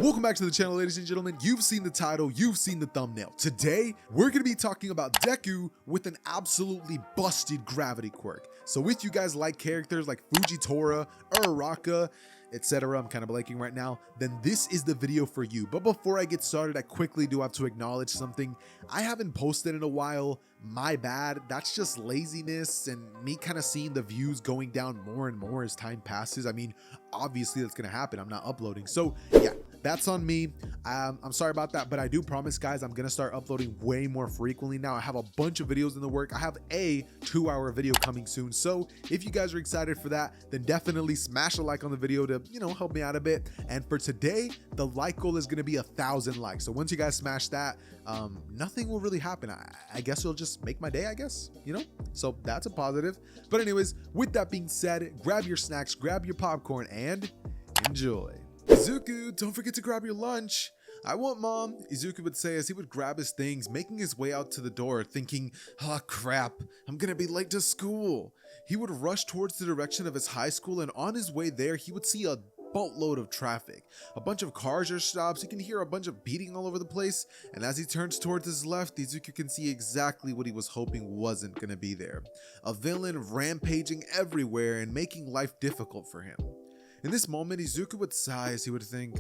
Welcome back to the channel, ladies and gentlemen. You've seen the title, you've seen the thumbnail. Today, we're going to be talking about Deku with an absolutely busted gravity quirk. So if you guys like characters like Fujitora, Uraraka, etc., I'm kind of blanking right now, then this is the video for you. But before I get started, I quickly do have to acknowledge something. I haven't posted in a while. My bad. That's just laziness and me kind of seeing the views going down more and more as time passes. I mean, obviously that's going to happen. I'm not uploading. So yeah, that's on me. I'm sorry about that, but I do promise, guys, I'm going to start uploading way more frequently now. I have a bunch of videos in the work. I have a 2-hour video coming soon. So if you guys are excited for that, then definitely smash a like on the video to, help me out a bit. And for today, the like goal is going to be 1,000 likes. So once you guys smash that, nothing will really happen. I guess it'll just make my day, I guess, so that's a positive. But anyways, with that being said, grab your snacks, grab your popcorn, and enjoy. Izuku, don't forget to grab your lunch. I won't, Mom, Izuku would say as he would grab his things, making his way out to the door, thinking, oh crap, I'm gonna be late to school. He would rush towards the direction of his high school, and on his way there, he would see a boatload of traffic. A bunch of cars or stops, he can hear a bunch of beating all over the place, and as he turns towards his left, Izuku can see exactly what he was hoping wasn't gonna be there. A villain rampaging everywhere and making life difficult for him. In this moment, Izuku would sigh as he would think,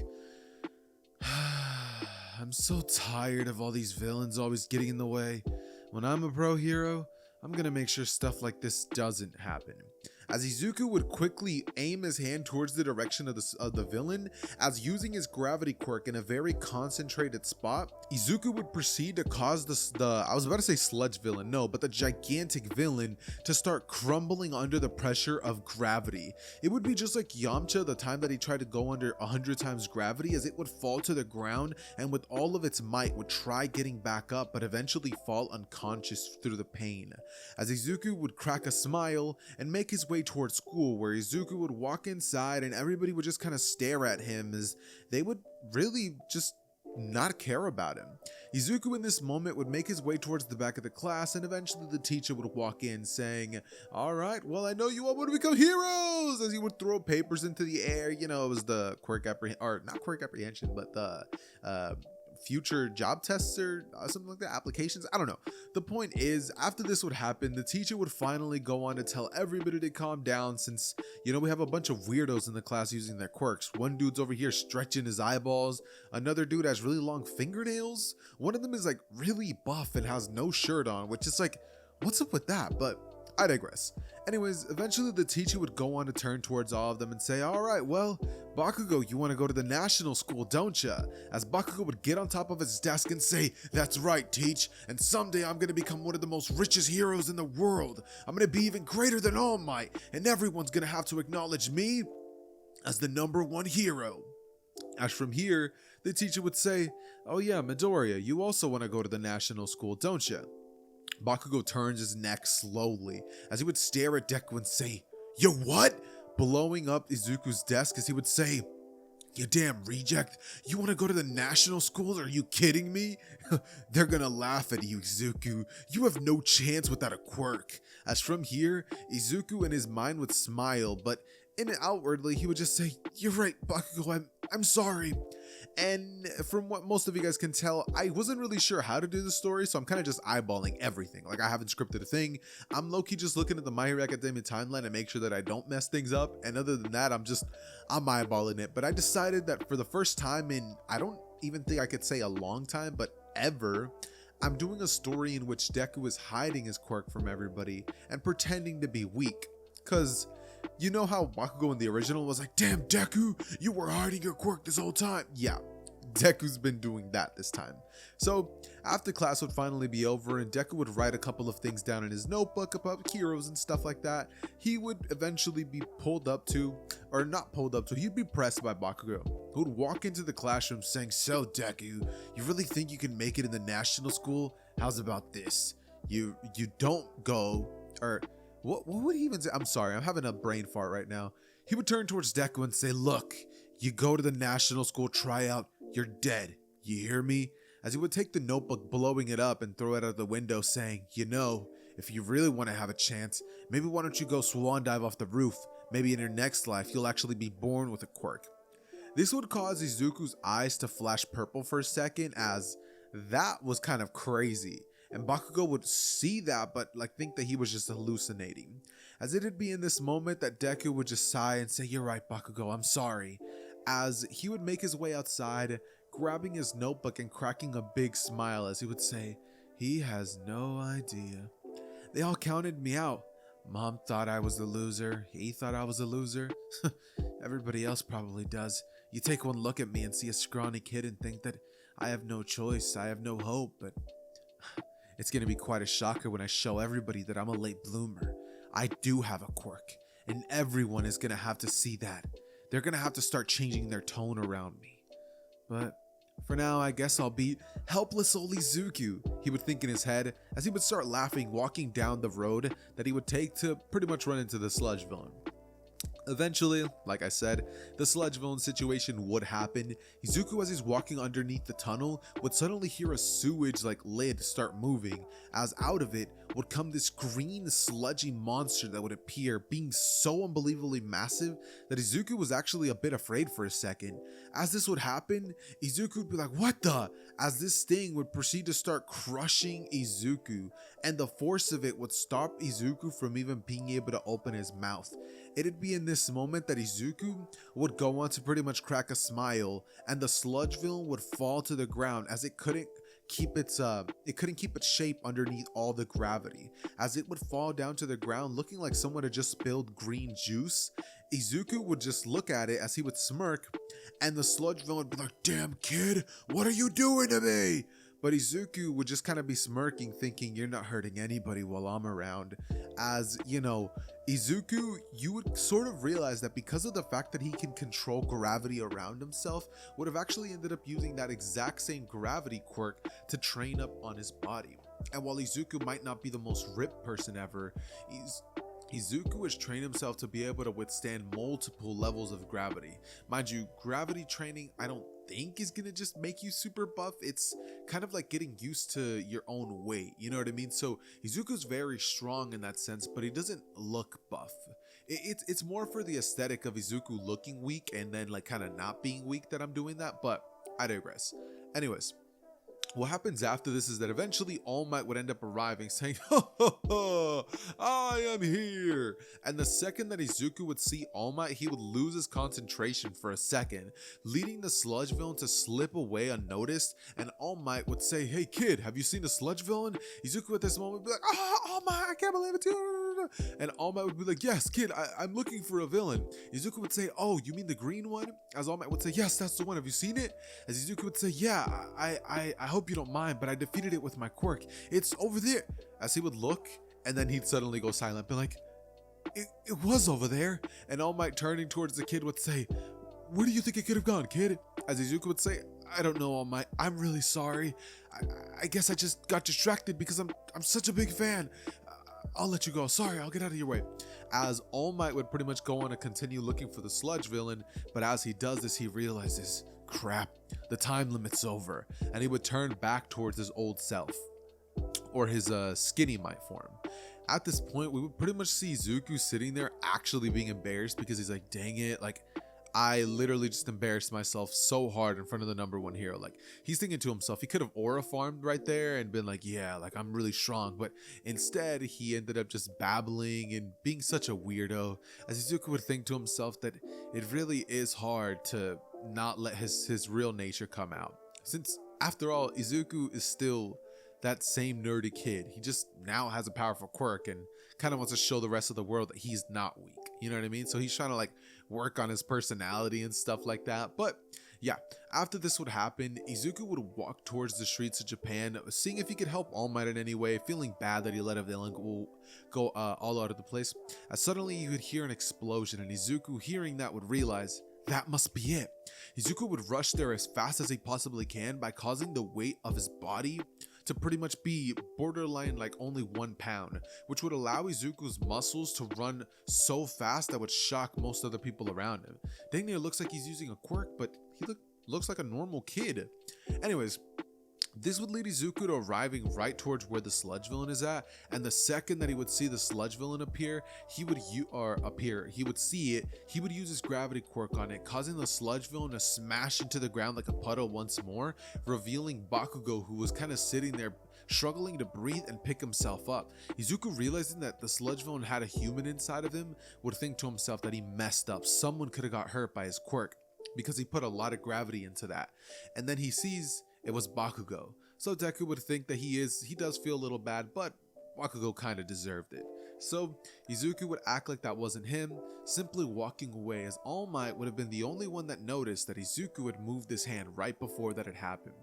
I'm so tired of all these villains always getting in the way. When I'm a pro hero, I'm gonna make sure stuff like this doesn't happen. As Izuku would quickly aim his hand towards the direction of the villain, as using his gravity quirk in a very concentrated spot, Izuku would proceed to cause I was about to say sludge villain, no, but the gigantic villain to start crumbling under the pressure of gravity. It would be just like Yamcha the time that he tried to go under 100 times gravity, as it would fall to the ground and with all of its might would try getting back up, but eventually fall unconscious through the pain. As Izuku would crack a smile and make his way towards school, where Izuku would walk inside and everybody would just kind of stare at him as they would really just not care about him. Izuku in this moment would make his way towards the back of the class, and eventually the teacher would walk in saying, all right, well, I know you all want to become heroes, as he would throw papers into the air. It was the Quirk not Quirk apprehension, but the future job tests or something like that, applications, I don't know. The point is, after this would happen, the teacher would finally go on to tell everybody to calm down, since we have a bunch of weirdos in the class using their quirks. One dude's over here stretching his eyeballs, another dude has really long fingernails, one of them is like really buff and has no shirt on, which is like, what's up with that? But I digress. Anyways, eventually the teacher would go on to turn towards all of them and say, alright, well, Bakugo, you want to go to the national school, don't ya? As Bakugo would get on top of his desk and say, that's right, teach, and someday I'm going to become one of the most richest heroes in the world. I'm going to be even greater than All Might, and everyone's going to have to acknowledge me as the #1 hero. As from here, the teacher would say, oh yeah, Midoriya, you also want to go to the national school, don't ya? Bakugo turns his neck slowly as he would stare at Deku and say, yo, what? Blowing up Izuku's desk as he would say, you damn reject, you want to go to the national school? Are you kidding me? They're gonna laugh at you, Izuku. You have no chance without a quirk. As from here, Izuku in his mind would smile, but outwardly he would just say, you're right, Bakugo, I'm sorry. And from what most of you guys can tell, I wasn't really sure how to do the story, so I'm kind of just eyeballing everything. Like, I haven't scripted a thing. I'm low-key just looking at the My Hero Academia timeline and make sure that I don't mess things up. And other than that, I'm eyeballing it. But I decided that for the first time in, I don't even think I could say a long time, but ever, I'm doing a story in which Deku is hiding his quirk from everybody and pretending to be weak. Cause you know how Bakugo in the original was like, damn Deku, you were hiding your quirk this whole time. Yeah, Deku's been doing that this time. So after class would finally be over and Deku would write a couple of things down in his notebook about heroes and stuff like that, he would eventually be he'd be pressed by Bakugo, who would walk into the classroom saying, so Deku, you really think you can make it in the national school? How's about this? You don't go, or what would he even say? I'm sorry, I'm having a brain fart right now. He would turn towards Deku and say, look, you go to the national school tryout, you're dead. You hear me? As he would take the notebook, blowing it up and throw it out the window saying, if you really want to have a chance, maybe why don't you go swan dive off the roof? Maybe in your next life, you'll actually be born with a quirk. This would cause Izuku's eyes to flash purple for a second, as that was kind of crazy. And Bakugo would see that but like think that he was just hallucinating. As it'd be in this moment that Deku would just sigh and say, "You're right, Bakugo, I'm sorry." As he would make his way outside, grabbing his notebook and cracking a big smile as he would say, "He has no idea. They all counted me out. Mom thought I was the loser. He thought I was a loser. Everybody else probably does. You take one look at me and see a scrawny kid and think that I have no choice, I have no hope, but it's gonna be quite a shocker when I show everybody that I'm a late bloomer. I do have a quirk, and everyone is gonna have to see that. They're gonna have to start changing their tone around me. But for now, I guess I'll be helpless old Izuku," he would think in his head as he would start laughing, walking down the road that he would take to pretty much run into the sludge villain. Eventually, like I said, the sludge villain situation would happen. Izuku, as he's walking underneath the tunnel, would suddenly hear a sewage lid start moving, as out of it would come this green sludgy monster that would appear, being so unbelievably massive that Izuku was actually a bit afraid for a second. As this would happen, Izuku would be like, "What the?" As this thing would proceed to start crushing Izuku, and the force of it would stop Izuku from even being able to open his mouth. It'd be in this moment that Izuku would go on to pretty much crack a smile, and the sludge villain would fall to the ground as it couldn't keep its shape underneath all the gravity. As it would fall down to the ground looking like someone had just spilled green juice, Izuku would just look at it as he would smirk, and the sludge villain would be like, "Damn kid, what are you doing to me?" But Izuku would just kind of be smirking, thinking, "You're not hurting anybody while I'm around." As, Izuku, you would sort of realize that because of the fact that he can control gravity around himself, would have actually ended up using that exact same gravity quirk to train up on his body. And while Izuku might not be the most ripped person ever, Izuku has trained himself to be able to withstand multiple levels of gravity. Mind you, gravity training, I don't think is gonna just make you super buff. It's kind of like getting used to your own weight, you know what I mean? So Izuku's very strong in that sense, but he doesn't look buff. It's more for the aesthetic of Izuku looking weak and then kind of not being weak that I'm doing that, but I digress. Anyways, what happens after this is that eventually All Might would end up arriving, saying, "Ho ho ho, I am here." And the second that Izuku would see All Might, he would lose his concentration for a second, leading the sludge villain to slip away unnoticed. And All Might would say, "Hey kid, have you seen the sludge villain?" Izuku at this moment would be like, "Oh, All Might, I can't believe it too." And All Might would be like, "Yes kid, I'm looking for a villain." Izuku would say, "Oh, you mean the green one?" As All Might would say, "Yes, that's the one. Have you seen it?" As Izuku would say, "Yeah, I hope you don't mind, but I defeated it with my quirk. It's over there." As he would look, and then he'd suddenly go silent, be like, it was over there." And All Might, turning towards the kid, would say, "Where do you think it could have gone, kid?" As Izuku would say, "I don't know, All Might. I'm really sorry. I guess I just got distracted because I'm such a big fan. I'll let you go. Sorry, I'll get out of your way." As All Might would pretty much go on to continue looking for the sludge villain, but as he does this, he realizes, crap, the time limit's over, and he would turn back towards his old self, or his skinny Might form. At this point, we would pretty much see Izuku sitting there actually being embarrassed because he's like, "Dang it, I literally just embarrassed myself so hard in front of the number one hero." He's thinking to himself, he could have aura farmed right there and been like, "Yeah, I'm really strong," but instead he ended up just babbling and being such a weirdo. As Izuku would think to himself that it really is hard to not let his real nature come out, since after all, Izuku is still that same nerdy kid. He just now has a powerful quirk and kind of wants to show the rest of the world that he's not weak, you know what I mean? So he's trying to work on his personality and stuff like that. But yeah, after this would happen, Izuku would walk towards the streets of Japan, seeing if he could help All Might in any way, feeling bad that he let a villain go all out of the place. As suddenly you would hear an explosion, and Izuku, hearing that, would realize that must be it. Izuku would rush there as fast as he possibly can by causing the weight of his body to pretty much be borderline only 1 pound, which would allow Izuku's muscles to run so fast that would shock most of the people around him. Dang near looks like he's using a quirk, but he looks like a normal kid. Anyways, This would lead Izuku to arriving right towards where the sludge villain is at, and the second that he would see the sludge villain appear, he would see it, he would use his gravity quirk on it, causing the sludge villain to smash into the ground like a puddle once more, revealing Bakugo, who was kind of sitting there struggling to breathe and pick himself up. Izuku, realizing that the sludge villain had a human inside of him, would think to himself that he messed up. Someone could have got hurt by his quirk because he put a lot of gravity into that. And then he sees it was Bakugo. So Deku would think that he does feel a little bad, but Bakugo kind of deserved it. So Izuku would act like that wasn't him, simply walking away, as All Might would have been the only one that noticed that Izuku had moved his hand right before that had happened.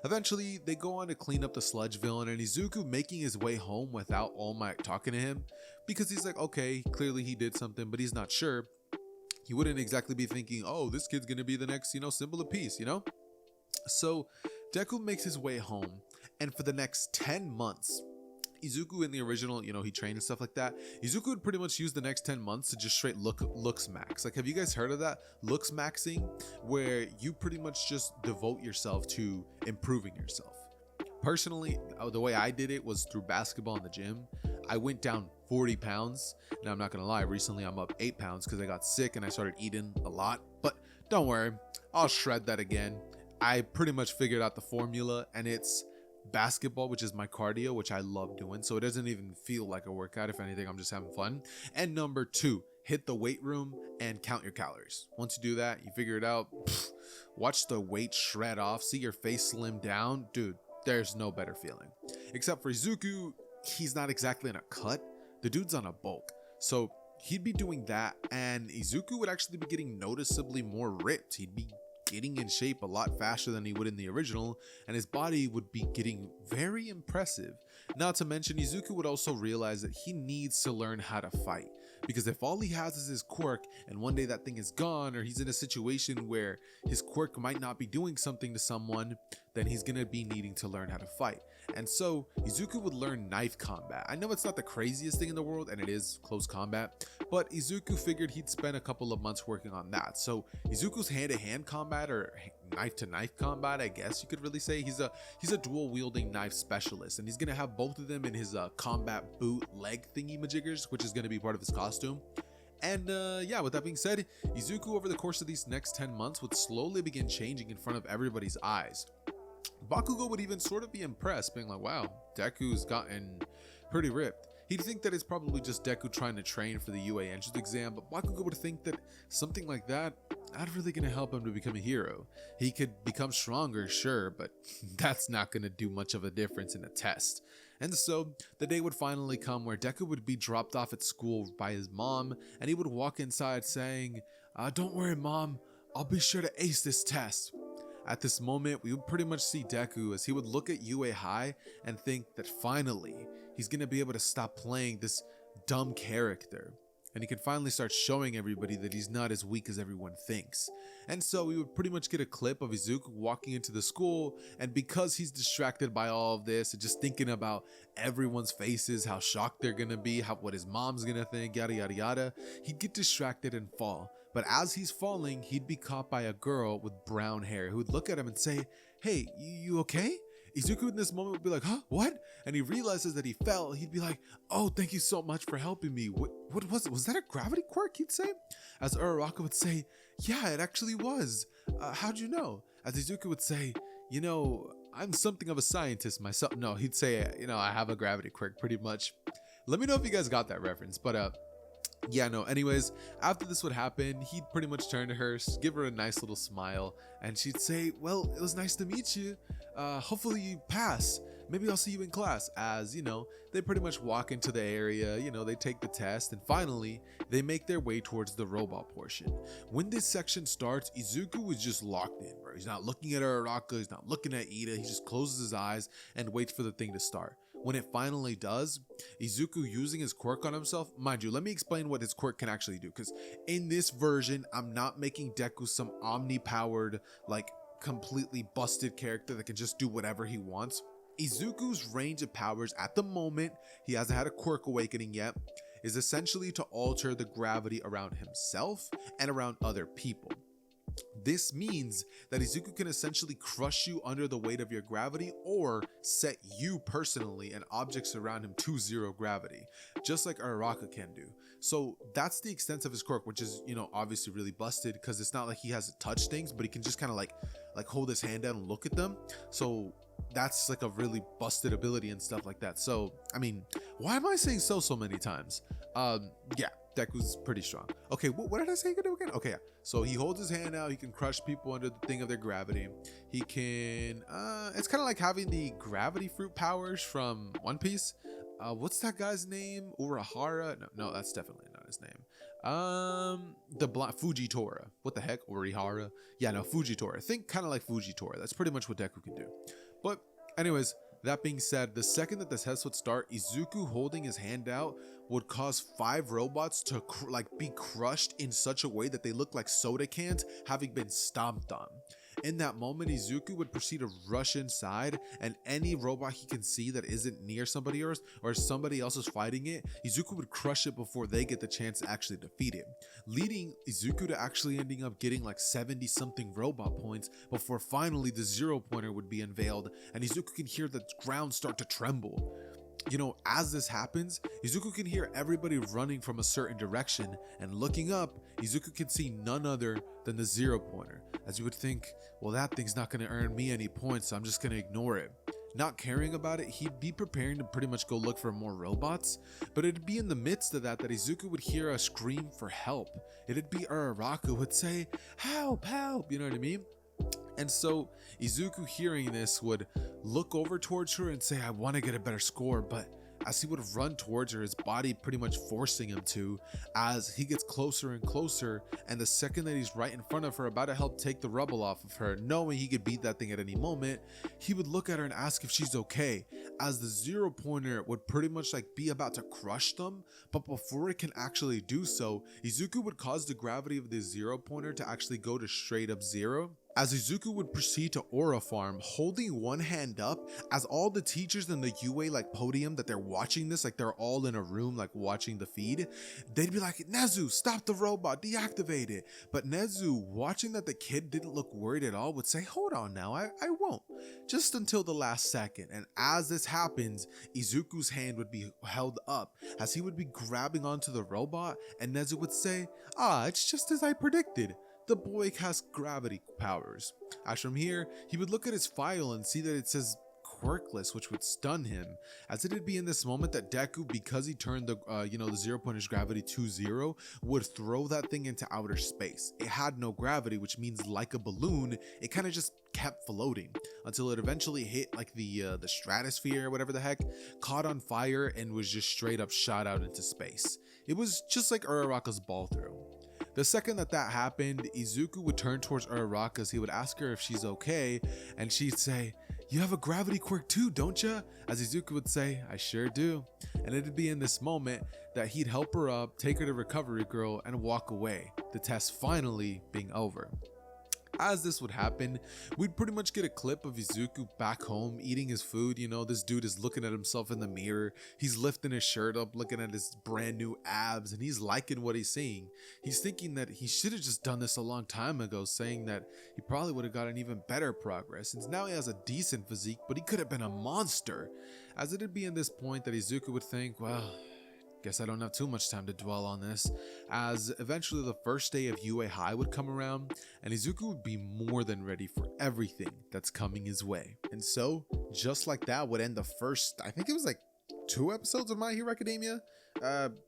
Eventually, they go on to clean up the sludge villain, and Izuku making his way home without All Might talking to him, because he's like, okay, clearly he did something, but he's not sure. He wouldn't exactly be thinking, oh, this kid's gonna be the next, symbol of peace, So Deku makes his way home, and for the next 10 months, Izuku in the original, he trained and stuff like that. Izuku would pretty much use the next 10 months to just straight looks max. Like, have you guys heard of that? Looks maxing, where you pretty much just devote yourself to improving yourself. Personally, the way I did it was through basketball in the gym. I went down 40 pounds. Now, I'm not going to lie, recently I'm up 8 pounds because I got sick and I started eating a lot. But don't worry, I'll shred that again. I pretty much figured out the formula, and it's basketball, which is my cardio, which I love doing, so it doesn't even feel like a workout. If anything, I'm just having fun. And number 2, hit the weight room and count your calories. Once you do that, you figure it out, watch the weight shred off, see your face slim down. Dude, there's no better feeling. Except for Izuku, he's not exactly in a cut, the dude's on a bulk, so he'd be doing that, and Izuku would actually be getting noticeably more ripped. He'd be getting in shape a lot faster than he would in the original, and his body would be getting very impressive. Not to mention, Izuku would also realize that he needs to learn how to fight, because if all he has is his quirk and one day that thing is gone, or he's in a situation where his quirk might not be doing something to someone, then he's gonna be needing to learn how to fight. And so Izuku would learn knife combat. I know it's not the craziest thing in the world, and it is close combat, but Izuku figured he'd spend a couple of months working on that. So Izuku's hand-to-hand combat, or knife-to-knife combat, I guess you could really say, he's a dual-wielding knife specialist, and he's gonna have both of them in his combat boot leg thingy majiggers, which is gonna be part of his costume. And yeah, with that being said, Izuku over the course of these next 10 months would slowly begin changing in front of everybody's eyes. Bakugo would even sort of be impressed, being like, wow, Deku's gotten pretty ripped. He'd think that it's probably just Deku trying to train for the UA entrance exam, but Bakugo would think that something like that not really gonna help him to become a hero. He could become stronger, sure, but that's not gonna do much of a difference in a test. And so the day would finally come where Deku would be dropped off at school by his mom, and he would walk inside saying, don't worry, Mom, I'll be sure to ace this test. At this moment, we would pretty much see Deku as he would look at UA High and think that finally he's going to be able to stop playing this dumb character, and he can finally start showing everybody that he's not as weak as everyone thinks. And so we would pretty much get a clip of Izuku walking into the school, and because he's distracted by all of this and just thinking about everyone's faces, how shocked they're gonna be, what his mom's gonna think, yada yada yada, he'd get distracted and fall. But as he's falling, he'd be caught by a girl with brown hair who would look at him and say, hey, you okay? Izuku in this moment would be like, huh, what? And he realizes that he fell. He'd be like, oh, thank you so much for helping me. What was it? Was that a gravity quirk, he'd say? As Uraraka would say, yeah, it actually was. How'd you know? As Izuku would say, I'm something of a scientist myself. No, he'd say, I have a gravity quirk pretty much. Let me know if you guys got that reference, but yeah, no, anyways, after this would happen, he'd pretty much turn to her, give her a nice little smile, and she'd say, well, it was nice to meet you. Hopefully you pass. Maybe I'll see you in class. As, they pretty much walk into the area, they take the test, and finally, they make their way towards the robot portion. When this section starts, Izuku was just locked in, bro. He's not looking at Uraraka, he's not looking at Ida, he just closes his eyes and waits for the thing to start. When it finally does, Izuku using his quirk on himself, mind you, let me explain what his quirk can actually do, because in this version, I'm not making Deku some omni-powered, completely busted character that can just do whatever he wants. Izuku's range of powers at the moment, he hasn't had a quirk awakening yet, is essentially to alter the gravity around himself and around other people. This means that Izuku can essentially crush you under the weight of your gravity or set you personally and objects around him to zero gravity, just like Uraraka can do. So that's the extent of his quirk, which is, obviously really busted because it's not like he has to touch things, but he can just kind of like hold his hand down and look at them. So that's like a really busted ability and stuff like that. So, I mean, why am I saying so many times? Yeah. Deku's pretty strong. Okay, what did I say he could do again? Okay, yeah. So he holds his hand out. He can crush people under the thing of their gravity. He can, it's kind of like having the gravity fruit powers from One Piece. What's that guy's name? Urahara? No, that's definitely not his name. The Fujitora. What the heck? Urihara? Yeah, no, Fujitora. Think kind of like Fujitora. That's pretty much what Deku can do. But anyways, that being said, the second that the test would start, Izuku holding his hand out would cause 5 robots to be crushed in such a way that they look like soda cans having been stomped on. In that moment, Izuku would proceed to rush inside, and any robot he can see that isn't near somebody else or somebody else is fighting it, Izuku would crush it before they get the chance to actually defeat it, leading Izuku to actually ending up getting like 70 something robot points before finally the 0 pointer would be unveiled and Izuku can hear the ground start to tremble. As this happens, Izuku can hear everybody running from a certain direction, and looking up, Izuku can see none other than the 0 pointer. As you would think, well, that thing's not going to earn me any points, so I'm just going to ignore it. Not caring about it, he'd be preparing to pretty much go look for more robots, but it'd be in the midst of that Izuku would hear a scream for help. It'd be Uraraka would say, "Help, help," you know what I mean? And so Izuku, hearing this, would look over towards her and say, "I want to get a better score," but as he would run towards her, his body pretty much forcing him to, as he gets closer and closer, and the second that he's right in front of her about to help take the rubble off of her, knowing he could beat that thing at any moment, he would look at her and ask if she's okay, as the 0 pointer would pretty much be about to crush them, but before it can actually do so, Izuku would cause the gravity of the 0 pointer to actually go to straight up 0, as Izuku would proceed to aura farm, holding one hand up, as all the teachers in the UA podium that they're watching this, they're all in a room watching the feed, they'd be like, "Nezu, stop the robot, deactivate it." But Nezu, watching that the kid didn't look worried at all, would say, "Hold on now, I won't," just until the last second. And as this happens, Izuku's hand would be held up as he would be grabbing onto the robot, and Nezu would say, "It's just as I predicted. The boy has gravity powers." As from here, he would look at his file and see that it says quirkless, which would stun him, as it'd be in this moment that Deku, because he turned the 0 pointer's gravity to 0, would throw that thing into outer space. It had no gravity, which means like a balloon, it kind of just kept floating until it eventually hit the stratosphere or whatever the heck, caught on fire, and was just straight up shot out into space. It was just like Uraraka's ball throw. The second that happened, Izuku would turn towards Uraraka as he would ask her if she's okay, and she'd say, "You have a gravity quirk too, don't ya?" As Izuku would say, "I sure do." And it'd be in this moment that he'd help her up, take her to Recovery Girl, and walk away, the test finally being over. As this would happen, we'd pretty much get a clip of Izuku back home eating his food. This dude is looking at himself in the mirror. He's lifting his shirt up, looking at his brand new abs, and he's liking what he's seeing. He's thinking that he should have just done this a long time ago, saying that he probably would have gotten even better progress, since now he has a decent physique, but he could have been a monster. As it'd be in this point that Izuku would think, well, guess I don't have too much time to dwell on this, as eventually the first day of UA High would come around, and Izuku would be more than ready for everything that's coming his way. And so, just like that would end the first, I think it was 2 episodes of My Hero Academia?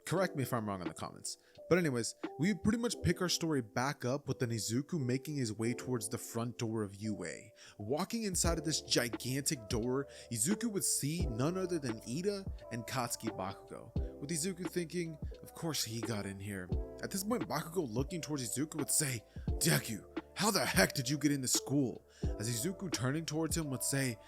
Correct me if I'm wrong in the comments. But anyways, we pretty much pick our story back up with an Izuku making his way towards the front door of UA. Walking inside of this gigantic door, Izuku would see none other than Ida and Katsuki Bakugo, with Izuku thinking, of course he got in here. At this point, Bakugo, looking towards Izuku, would say, "Deku, how the heck did you get into school?" As Izuku, turning towards him, would say,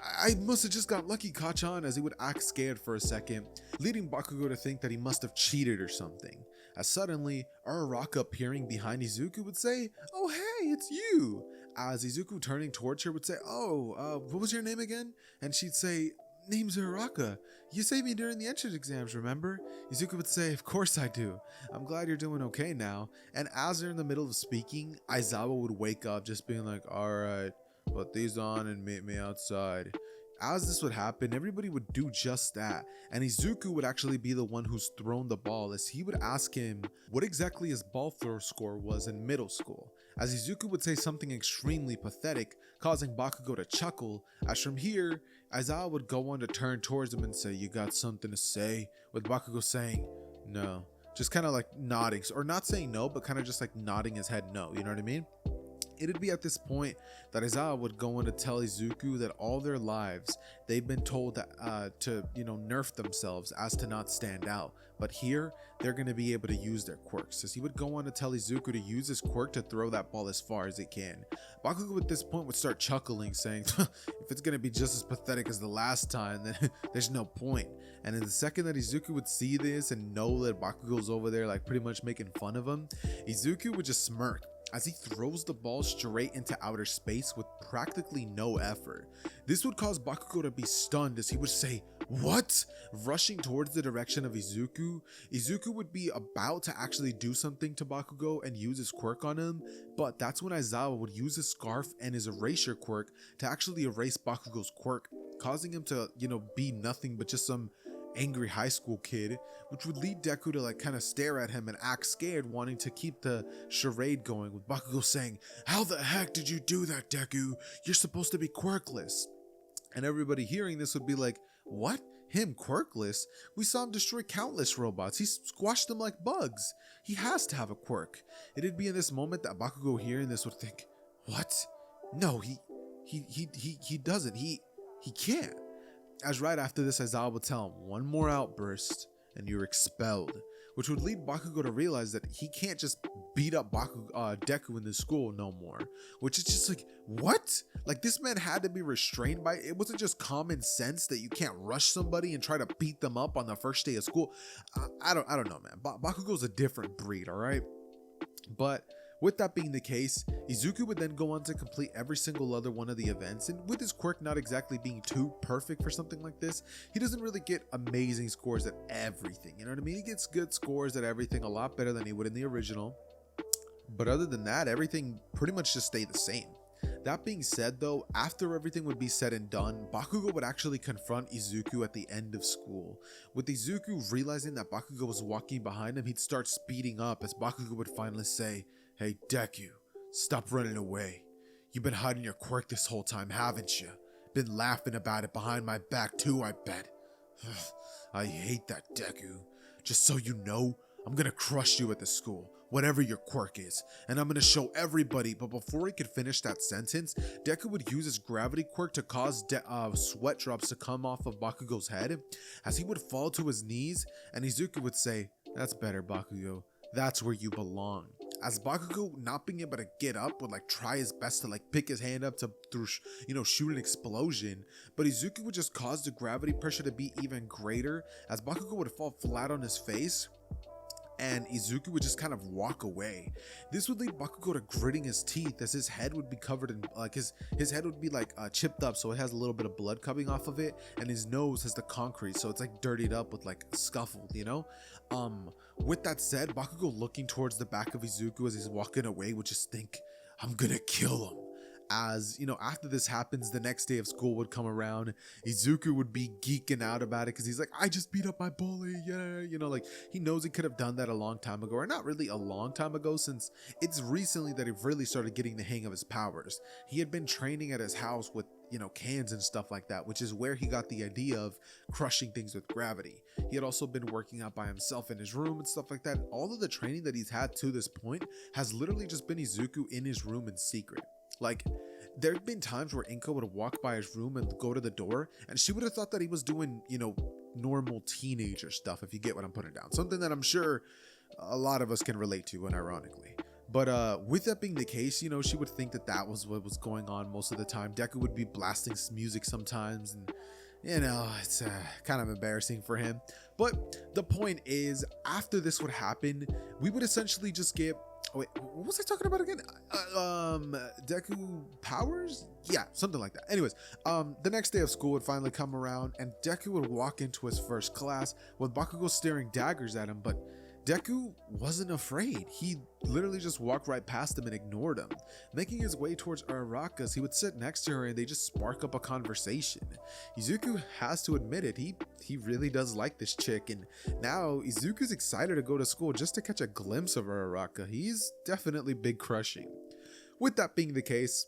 "I must have just got lucky, Kachan," as he would act scared for a second, leading Bakugo to think that he must have cheated or something. As suddenly, Uraraka, appearing behind Izuku, would say, "Oh hey, it's you." As Izuku, turning towards her, would say, "Oh, what was your name again?" And she'd say, name's Uraraka. You saved me during the entrance exams, remember? Izuku would say, of course I do. I'm glad you're doing okay now. And as they're in the middle of speaking, Aizawa would wake up just being like, alright, put these on and meet me outside. As this would happen, everybody would do just that, and Izuku would actually be the one who's thrown the ball, as he would ask him what exactly his ball throw score was in middle school, as Izuku would say something extremely pathetic, causing Bakugo to chuckle, as from here, Aizawa would go on to turn towards him and say, you got something to say? With Bakugo saying, no, just kind of like nodding, or not saying no, but kind of just like nodding his head no, you know what I mean? It'd be at this point that Aizawa would go on to tell Izuku that all their lives they've been told that, to nerf themselves as to not stand out, but here they're going to be able to use their quirks, as he would go on to tell Izuku to use his quirk to throw that ball as far as it can. Bakugo at this point would start chuckling, saying, if it's going to be just as pathetic as the last time, then there's no point. And in the second that Izuku would see this and know that Bakugo's over there like pretty much making fun of him, Izuku would just smirk as he throws the ball straight into outer space with practically no effort. This would cause Bakugo to be stunned, as he would say, what? Rushing towards the direction of Izuku, Izuku would be about to actually do something to Bakugo and use his quirk on him, but that's when Aizawa would use his scarf and his erasure quirk to actually erase Bakugo's quirk, causing him to, be nothing but just some angry high school kid, which would lead Deku to like kind of stare at him and act scared, wanting to keep the charade going, with Bakugo saying, how the heck did you do that, Deku? You're supposed to be quirkless. And everybody hearing this would be like, what? Him quirkless? We saw him destroy countless robots. He squashed them like bugs. He has to have a quirk. It'd be in this moment that Bakugo hearing this would think, what? No, he doesn't. He can't. As right after this, Aizawa would tell him, one more outburst and you're expelled, which would lead Bakugo to realize that he can't just beat up Deku in the school no more, which is just like, what? Like, this man had to be restrained by, it wasn't just common sense that you can't rush somebody and try to beat them up on the first day of school. I don't know, man. Bakugo's a different breed, all right? But with that being the case, Izuku would then go on to complete every single other one of the events, and with his quirk not exactly being too perfect for something like this, he doesn't really get amazing scores at everything, you know what I mean? He gets good scores at everything, a lot better than he would in the original, but other than that, everything pretty much just stayed the same. That being said though, after everything would be said and done, Bakugo would actually confront Izuku at the end of school. With Izuku realizing that Bakugo was walking behind him, he'd start speeding up, as Bakugo would finally say, hey Deku, stop running away. You've been hiding your quirk this whole time, haven't you? Been laughing about it behind my back too, I bet. I hate that, Deku. Just so you know, I'm gonna crush you at the school, whatever your quirk is, and I'm gonna show everybody. But before he could finish that sentence, Deku would use his gravity quirk to cause sweat drops to come off of Bakugo's head, as he would fall to his knees, and Izuku would say, that's better, Bakugo. That's where you belong. As Bakugo, not being able to get up, would like try his best to like pick his hand up to shoot an explosion, but Izuku would just cause the gravity pressure to be even greater, as Bakugo would fall flat on his face and Izuku would just kind of walk away. This would lead Bakugo to gritting his teeth, as his head would be covered in like his head would be like chipped up, so it has a little bit of blood coming off of it, and his nose has the concrete, so it's like dirtied up with like scuffled, With that said, Bakugo looking towards the back of Izuku as he's walking away would just think, I'm gonna kill him. As after this happens, the next day of school would come around. Izuku would be geeking out about it, because he's like, I just beat up my bully, yeah, like he knows he could have done that a long time ago, or not really a long time ago, since it's recently that he really started getting the hang of his powers. He had been training at his house with cans and stuff like that, which is where he got the idea of crushing things with gravity. He had also been working out by himself in his room and stuff like that. All of the training that he's had to this point has literally just been Izuku in his room in secret. Like, there have been times where Inko would walk by his room and go to the door, and she would have thought that he was doing, normal teenager stuff, if you get what I'm putting down. Something that I'm sure a lot of us can relate to, unironically. But with that being the case, she would think that that was what was going on most of the time. Deku would be blasting music sometimes, and it's kind of embarrassing for him. But the point is, after this would happen, we would essentially just get wait, what was I talking about again? Deku powers? Yeah, something like that. Anyways, the next day of school would finally come around, and Deku would walk into his first class with Bakugo staring daggers at him, but Deku wasn't afraid. He literally just walked right past him and ignored him. Making his way towards Uraraka's, he would sit next to her and they just spark up a conversation. Izuku has to admit it, he really does like this chick, and now Izuku's excited to go to school just to catch a glimpse of Uraraka. He's definitely big crushing. With that being the case,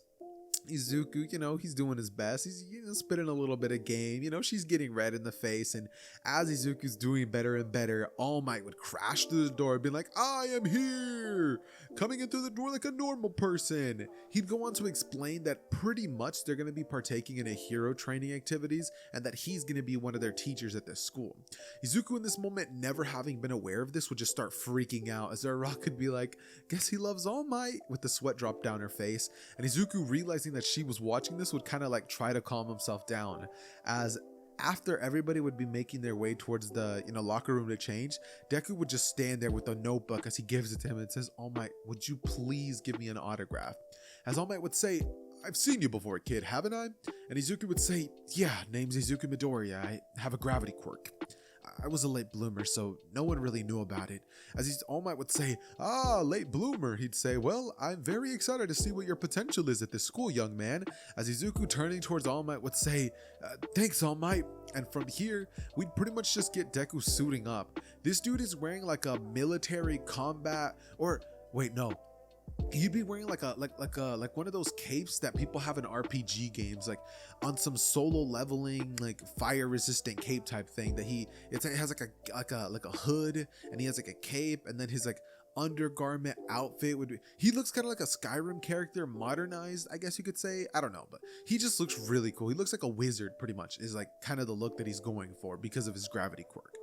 Izuku, he's doing his best. He's spitting a little bit of game. She's getting red in the face. And as Izuku's doing better and better, All Might would crash through the door, being like, I am here, coming in through the door like a normal person. He'd go on to explain that pretty much they're going to be partaking in a hero training activities and that he's going to be one of their teachers at this school. Izuku in this moment, never having been aware of this, would just start freaking out as Uraraka could be like, guess he loves All Might, with the sweat drop down her face. And Izuku, realizing that she was watching this, would kind of like try to calm himself down, as after everybody would be making their way towards the locker room to change, Deku would just stand there with a notebook as he gives it to him and says, All Might, would you please give me an autograph? As All Might would say, I've seen you before, kid, haven't I? And Izuku would say, yeah, name's Izuku Midoriya, I have a gravity quirk. I was a late bloomer, so no one really knew about it. As All Might would say, late bloomer, he'd say, well, I'm very excited to see what your potential is at this school, young man. As Izuku, turning towards All Might, would say, thanks, All Might. And from here, we'd pretty much just get Deku suiting up. This dude is wearing like a military combat, or wait, no. He'd be wearing like one of those capes that people have in RPG games, like on some solo leveling, like fire resistant cape type thing. That it has like a hood, and he has like a cape, and then his like undergarment outfit would be, he looks kind of like a Skyrim character modernized, I guess you could say. I don't know, but he just looks really cool. He looks like a wizard, pretty much, is like kind of the look that he's going for because of his gravity quirk.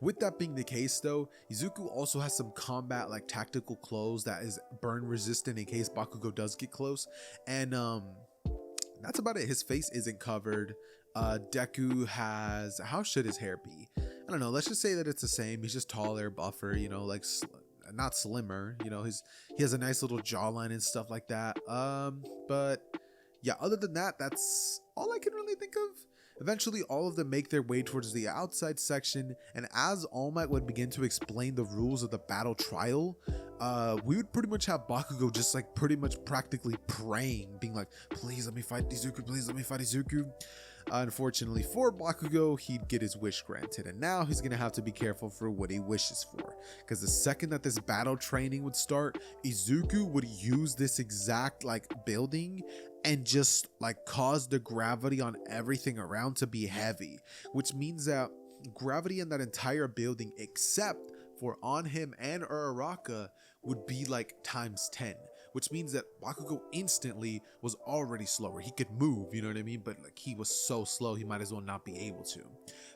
With that being the case though, Izuku also has some combat like tactical clothes that is burn resistant in case Bakugo does get close, and that's about it. His face isn't covered. Deku has, how should his hair be? I don't know, let's just say that it's the same. He's just taller, buffer, like not slimmer, he has a nice little jawline and stuff like that. But yeah, other than that, that's all I can really think of. Eventually, all of them make their way towards the outside section, and as All Might would begin to explain the rules of the battle trial, we would pretty much have Bakugo just like pretty much practically praying, being like, please let me fight Izuku, please let me fight Izuku. Unfortunately for Bakugo, he'd get his wish granted, and now he's gonna have to be careful for what he wishes for, because the second that this battle training would start, Izuku would use this exact like building and just like cause the gravity on everything around to be heavy, which means that gravity in that entire building except for on him and Uraraka would be like times 10, which means that Bakugo instantly was already slower. He could move, you know what I mean? But like he was so slow, he might as well not be able to.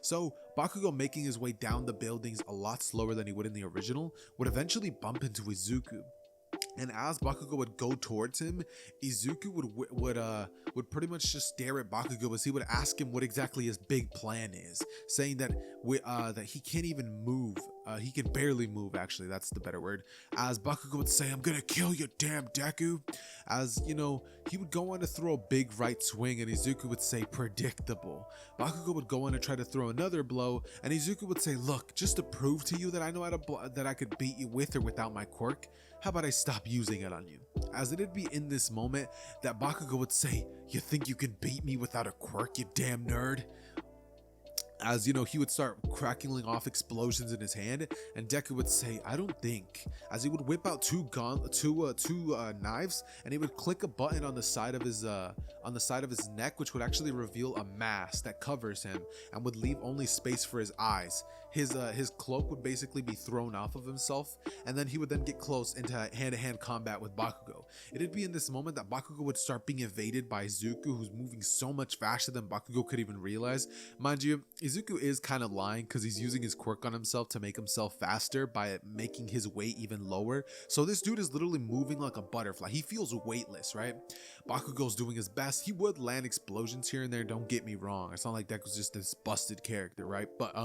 So Bakugo, making his way down the buildings a lot slower than he would in the original, would eventually bump into Izuku. And as Bakugo would go towards him, Izuku would pretty much just stare at Bakugo as he would ask him what exactly his big plan is, saying that that he can't even move. He can barely move, actually, that's the better word. As Bakugo would say, I'm gonna kill you, damn Deku. As he would go on to throw a big right swing, and Izuku would say, predictable. Bakugo would go on to try to throw another blow, and Izuku would say, look, just to prove to you that I know how to that I could beat you with or without my quirk, how about I stop using it on you? As it'd be in this moment that Bakugo would say, you think you can beat me without a quirk, you damn nerd? As he would start crackling off explosions in his hand, and Deku would say, I don't think. As he would whip out two knives, and he would click a button on the side of his neck, which would actually reveal a mask that covers him and would leave only space for his eyes. His cloak would basically be thrown off of himself, and then he would then get close into hand-to-hand combat with Bakugo. It'd be in this moment that Bakugo would start being evaded by Izuku, who's moving so much faster than Bakugo could even realize. Mind you, Izuku is kind of lying because he's using his quirk on himself to make himself faster by making his weight even lower. So this dude is literally moving like a butterfly. He feels weightless, right? Bakugo's doing his best. He would land explosions here and there, don't get me wrong. It's not like Deku's just this busted character, right? But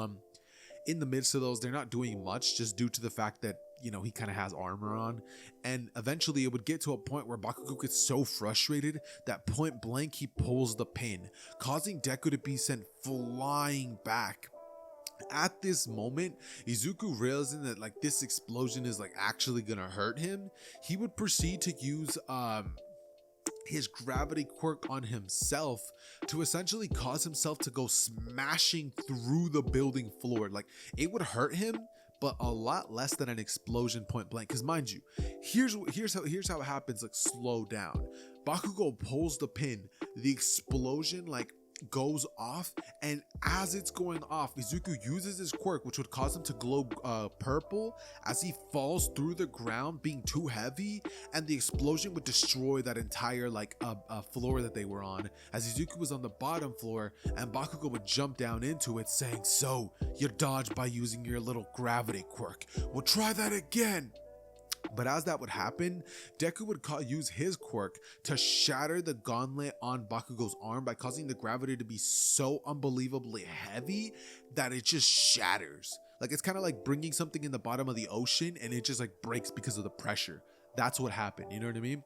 in the midst of those, they're not doing much just due to the fact that he kind of has armor on. And eventually it would get to a point where Bakugo gets so frustrated that point blank he pulls the pin, causing Deku to be sent flying back. At this moment, Izuku, realizing that like this explosion is like actually gonna hurt him, he would proceed to use his gravity quirk on himself to essentially cause himself to go smashing through the building floor. Like, it would hurt him, but a lot less than an explosion point blank. Because mind you, here's how it happens. Like, slow down. Bakugo pulls the pin, the explosion like goes off, and as it's going off, Izuku uses his quirk, which would cause him to glow purple as he falls through the ground, being too heavy, and the explosion would destroy that entire like floor that they were on, as Izuku was on the bottom floor, and Bakugo would jump down into it saying, "So you dodged by using your little gravity quirk, well try that again." But as that would happen, Deku would use his quirk to shatter the gauntlet on Bakugo's arm by causing the gravity to be so unbelievably heavy that it just shatters. Like, it's kind of like bringing something in the bottom of the ocean and it just like breaks because of the pressure. That's what happened, you know what I mean?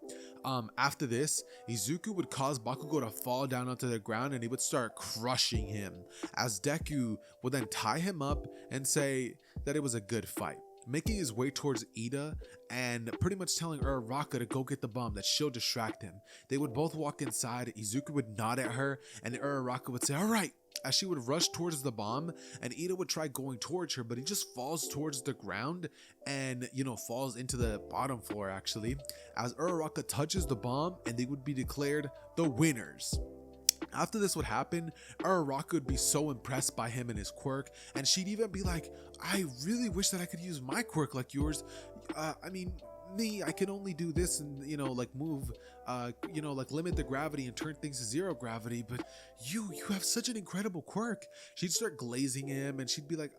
After this, Izuku would cause Bakugo to fall down onto the ground and he would start crushing him, as Deku would then tie him up and say that it was a good fight, making his way towards Ida and pretty much telling Uraraka to go get the bomb, that she'll distract him. They would both walk inside. Izuku would nod at her and Uraraka would say, "All right," as she would rush towards the bomb, and Ida would try going towards her, but he just falls towards the ground and falls into the bottom floor actually, as Uraraka touches the bomb, and they would be declared the winners. After this would happen, Uraraka would be so impressed by him and his quirk, and she'd even be like, "I really wish that I could use my quirk like yours. I can only do this and like move, like limit the gravity and turn things to zero gravity, but you have such an incredible quirk." She'd start glazing him and she'd be like,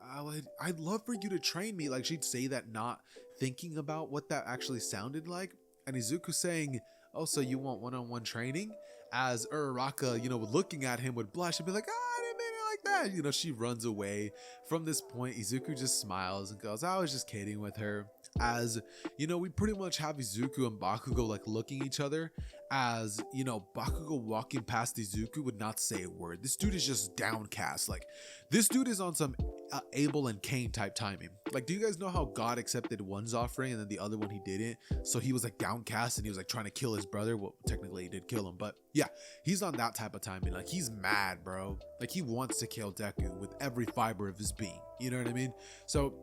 I'd love for you to train me." Like, she'd say that not thinking about what that actually sounded like, and Izuku saying, "Oh, so you want one-on-one training?" As Uraraka, looking at him would blush and be like, "I didn't mean it like that." She runs away. From this point, Izuku just smiles and goes, "I was just kidding with her." As, we pretty much have Izuku and Bakugo like looking at each other, as, Bakugo walking past Izuku would not say a word. This dude is just downcast. Like, this dude is on some Abel and Cain type timing. Like, do you guys know how God accepted one's offering and then the other one he didn't? So he was like downcast and he was like trying to kill his brother. Well, technically he did kill him, but yeah, he's on that type of timing. Like, he's mad, bro. Like, he wants to kill Deku with every fiber of his being. You know what I mean? So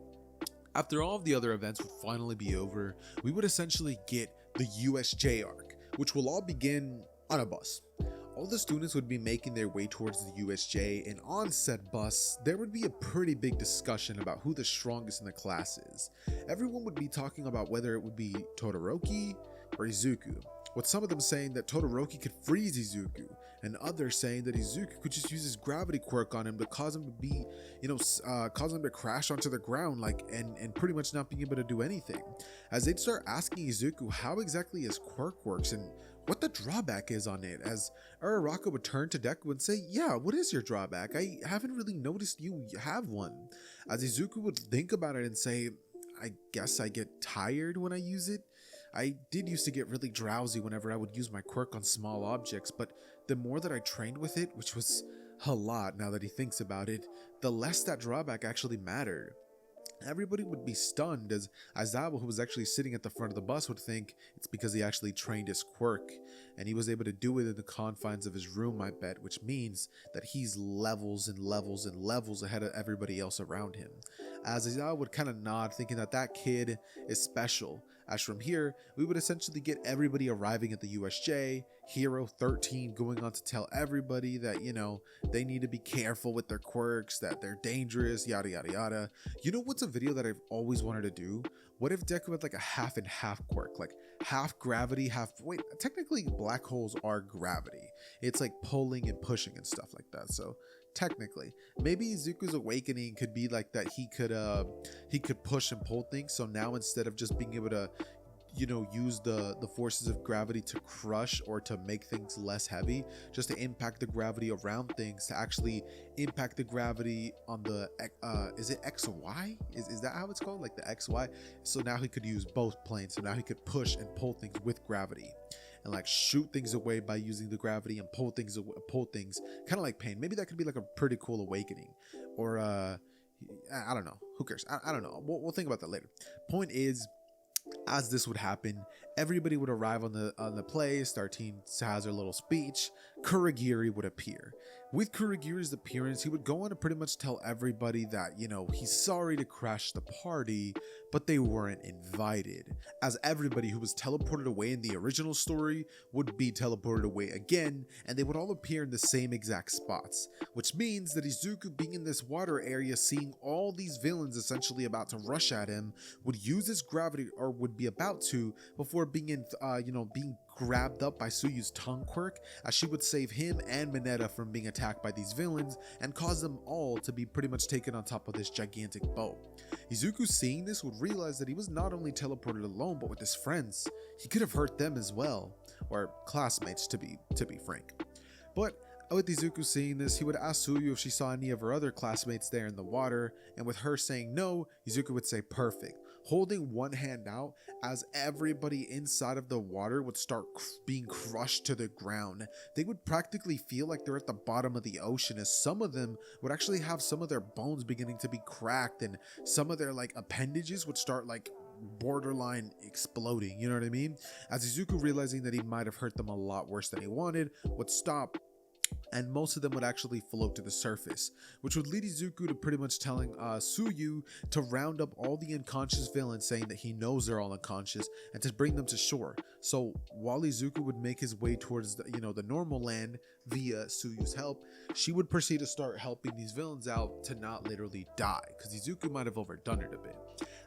after all of the other events would finally be over, we would essentially get the USJ arc, which will all begin on a bus. All the students would be making their way towards the USJ, and on said bus, there would be a pretty big discussion about who the strongest in the class is. Everyone would be talking about whether it would be Todoroki or Izuku, with some of them saying that Todoroki could freeze Izuku, and others saying that Izuku could just use his gravity quirk on him to cause him to be, cause him to crash onto the ground, like, and pretty much not being able to do anything. As they'd start asking Izuku how exactly his quirk works and what the drawback is on it, as Uraraka would turn to Deku and say, "Yeah, what is your drawback? I haven't really noticed you have one." As Izuku would think about it and say, "I guess I get tired when I use it. I did used to get really drowsy whenever I would use my quirk on small objects, but the more that I trained with it," which was a lot now that he thinks about it, "the less that drawback actually mattered." Everybody would be stunned, as Aizawa, who was actually sitting at the front of the bus, would think it's because he actually trained his quirk, and he was able to do it in the confines of his room, I bet, which means that he's levels and levels and levels ahead of everybody else around him. As Aizawa would kind of nod, thinking that that kid is special. As from here, we would essentially get everybody arriving at the USJ, Hero 13 going on to tell everybody that, they need to be careful with their quirks, that they're dangerous, yada yada yada. You know what's a video that I've always wanted to do? What if Deku had like a half and half quirk, like half gravity, technically black holes are gravity. It's like pulling and pushing and stuff like that. So technically, maybe Izuku's awakening could be like that. He could push and pull things. So now instead of just being able to use the forces of gravity to crush or to make things less heavy, just to impact the gravity around things, to actually impact the gravity on the is it XY? Is that how it's called, like the XY? So now he could use both planes. So now he could push and pull things with gravity, and like shoot things away by using the gravity, and pull things kind of like pain. Maybe that could be like a pretty cool awakening, or I don't know, who cares? I don't know, we'll think about that later. Point is, as this would happen, everybody would arrive on the place. Our teen has her little speech. Kurogiri would appear. With Kurogiri's appearance, he would go on to pretty much tell everybody that, he's sorry to crash the party, but they weren't invited, as everybody who was teleported away in the original story would be teleported away again, and they would all appear in the same exact spots, which means that Izuku, being in this water area, seeing all these villains essentially about to rush at him, would use his gravity, or would be about to, before being being grabbed up by Suyu's tongue quirk, as she would save him and Mineta from being attacked by these villains and cause them all to be pretty much taken on top of this gigantic boat. Izuku, seeing this, would realize that he was not only teleported alone but with his friends. He could have hurt them as well, or classmates to be frank. But with Izuku seeing this, he would ask Suyu if she saw any of her other classmates there in the water, and with her saying no, Izuku would say perfect, holding one hand out as everybody inside of the water would start being crushed to the ground. They would practically feel like they're at the bottom of the ocean, as some of them would actually have some of their bones beginning to be cracked, and some of their like appendages would start like borderline exploding, you know what I mean? As Izuku, realizing that he might have hurt them a lot worse than he wanted, would stop, and most of them would actually float to the surface, which would lead Izuku to pretty much telling Suyu to round up all the unconscious villains, saying that he knows they're all unconscious, and to bring them to shore. So while Izuku would make his way towards the normal land via Suyu's help, she would proceed to start helping these villains out to not literally die, because Izuku might have overdone it a bit.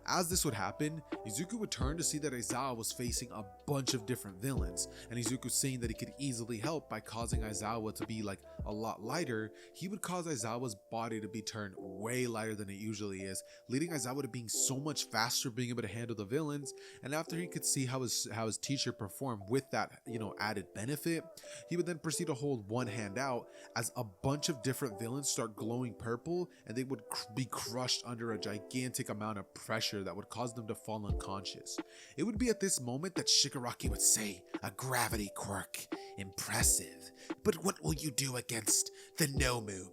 As this would happen, Izuku would turn to see that Aizawa was facing a bunch of different villains, and Izuku, seeing that he could easily help by causing Aizawa to be like a lot lighter, he would cause Aizawa's body to be turned way lighter than it usually is, leading Aizawa to being so much faster, being able to handle the villains. And after he could see how his teacher performed with that added benefit, he would then proceed to hold one hand out as a bunch of different villains start glowing purple, and they would be crushed under a gigantic amount of pressure that would cause them to fall unconscious. It would be at this moment that Shigaraki would say, "A gravity quirk, impressive, but what will you do against the Nomu?"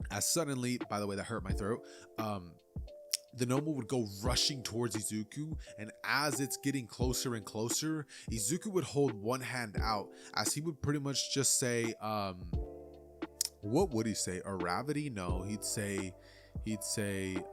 As suddenly, by the way, that hurt my throat, the Nomu would go rushing towards Izuku, and as it's getting closer and closer, Izuku would hold one hand out, as he would pretty much just say, what would he say? Aravity? No, he'd say,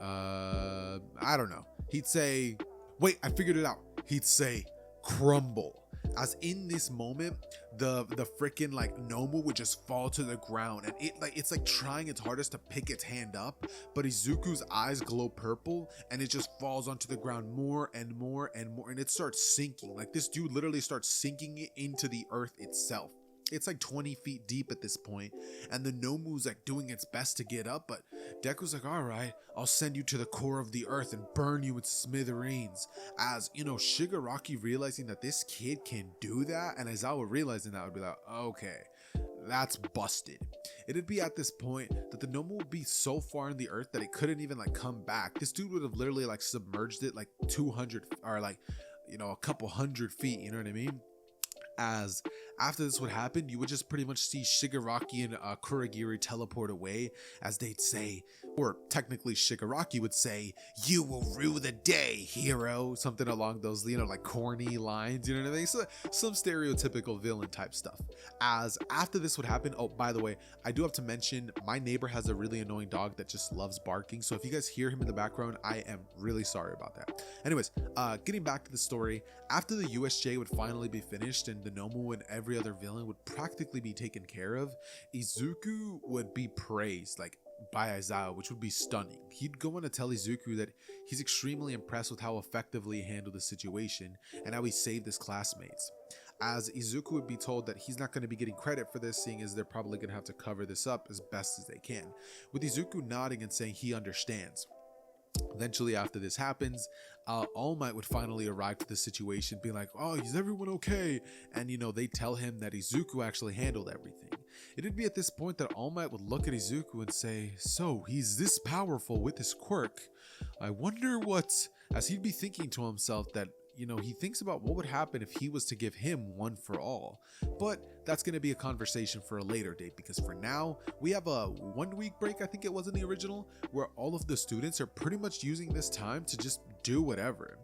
I don't know. He'd say, wait, I figured it out. He'd say, crumble. As in this moment, the freaking like Nomu would just fall to the ground, and it's like trying its hardest to pick its hand up, but Izuku's eyes glow purple, and it just falls onto the ground more and more and more, and it starts sinking. Like, this dude literally starts sinking into the earth itself. It's like 20 feet deep at this point, and the Nomu's like doing its best to get up, but Deku's like, all right, I'll send you to the core of the earth and burn you into smithereens. As, Shigaraki realizing that this kid can do that, and Aizawa realizing that, would be like, okay, that's busted. It'd be at this point that the Nomu would be so far in the earth that it couldn't even like come back. This dude would have literally like submerged it like 200 or like, a couple hundred feet, you know what I mean? As after this would happen, you would just pretty much see Shigaraki and Kurogiri teleport away, as they'd say, or technically Shigaraki would say, "You will rue the day, hero," something along those, like corny lines, you know what I mean? So some stereotypical villain type stuff. As after this would happen, oh, by the way, I do have to mention, my neighbor has a really annoying dog that just loves barking, so if you guys hear him in the background, I am really sorry about that. Anyways, getting back to the story, after the USJ would finally be finished and the Nomu and every other villain would practically be taken care of, Izuku would be praised by Aizawa, which would be stunning. He'd go on to tell Izuku that he's extremely impressed with how effectively he handled the situation and how he saved his classmates. As Izuku would be told that he's not going to be getting credit for this, seeing as they're probably going to have to cover this up as best as they can, with Izuku nodding and saying he understands. Eventually, after this happens, All Might would finally arrive to the situation, being like, "Oh, is everyone okay?" And they tell him that Izuku actually handled everything. It'd be at this point that All Might would look at Izuku and say, "So he's this powerful with his quirk. I wonder what," as he'd be thinking to himself that he thinks about what would happen if he was to give him one for all. But that's going to be a conversation for a later date, because for now, we have a 1 week break, I think it was in the original, where all of the students are pretty much using this time to just do whatever.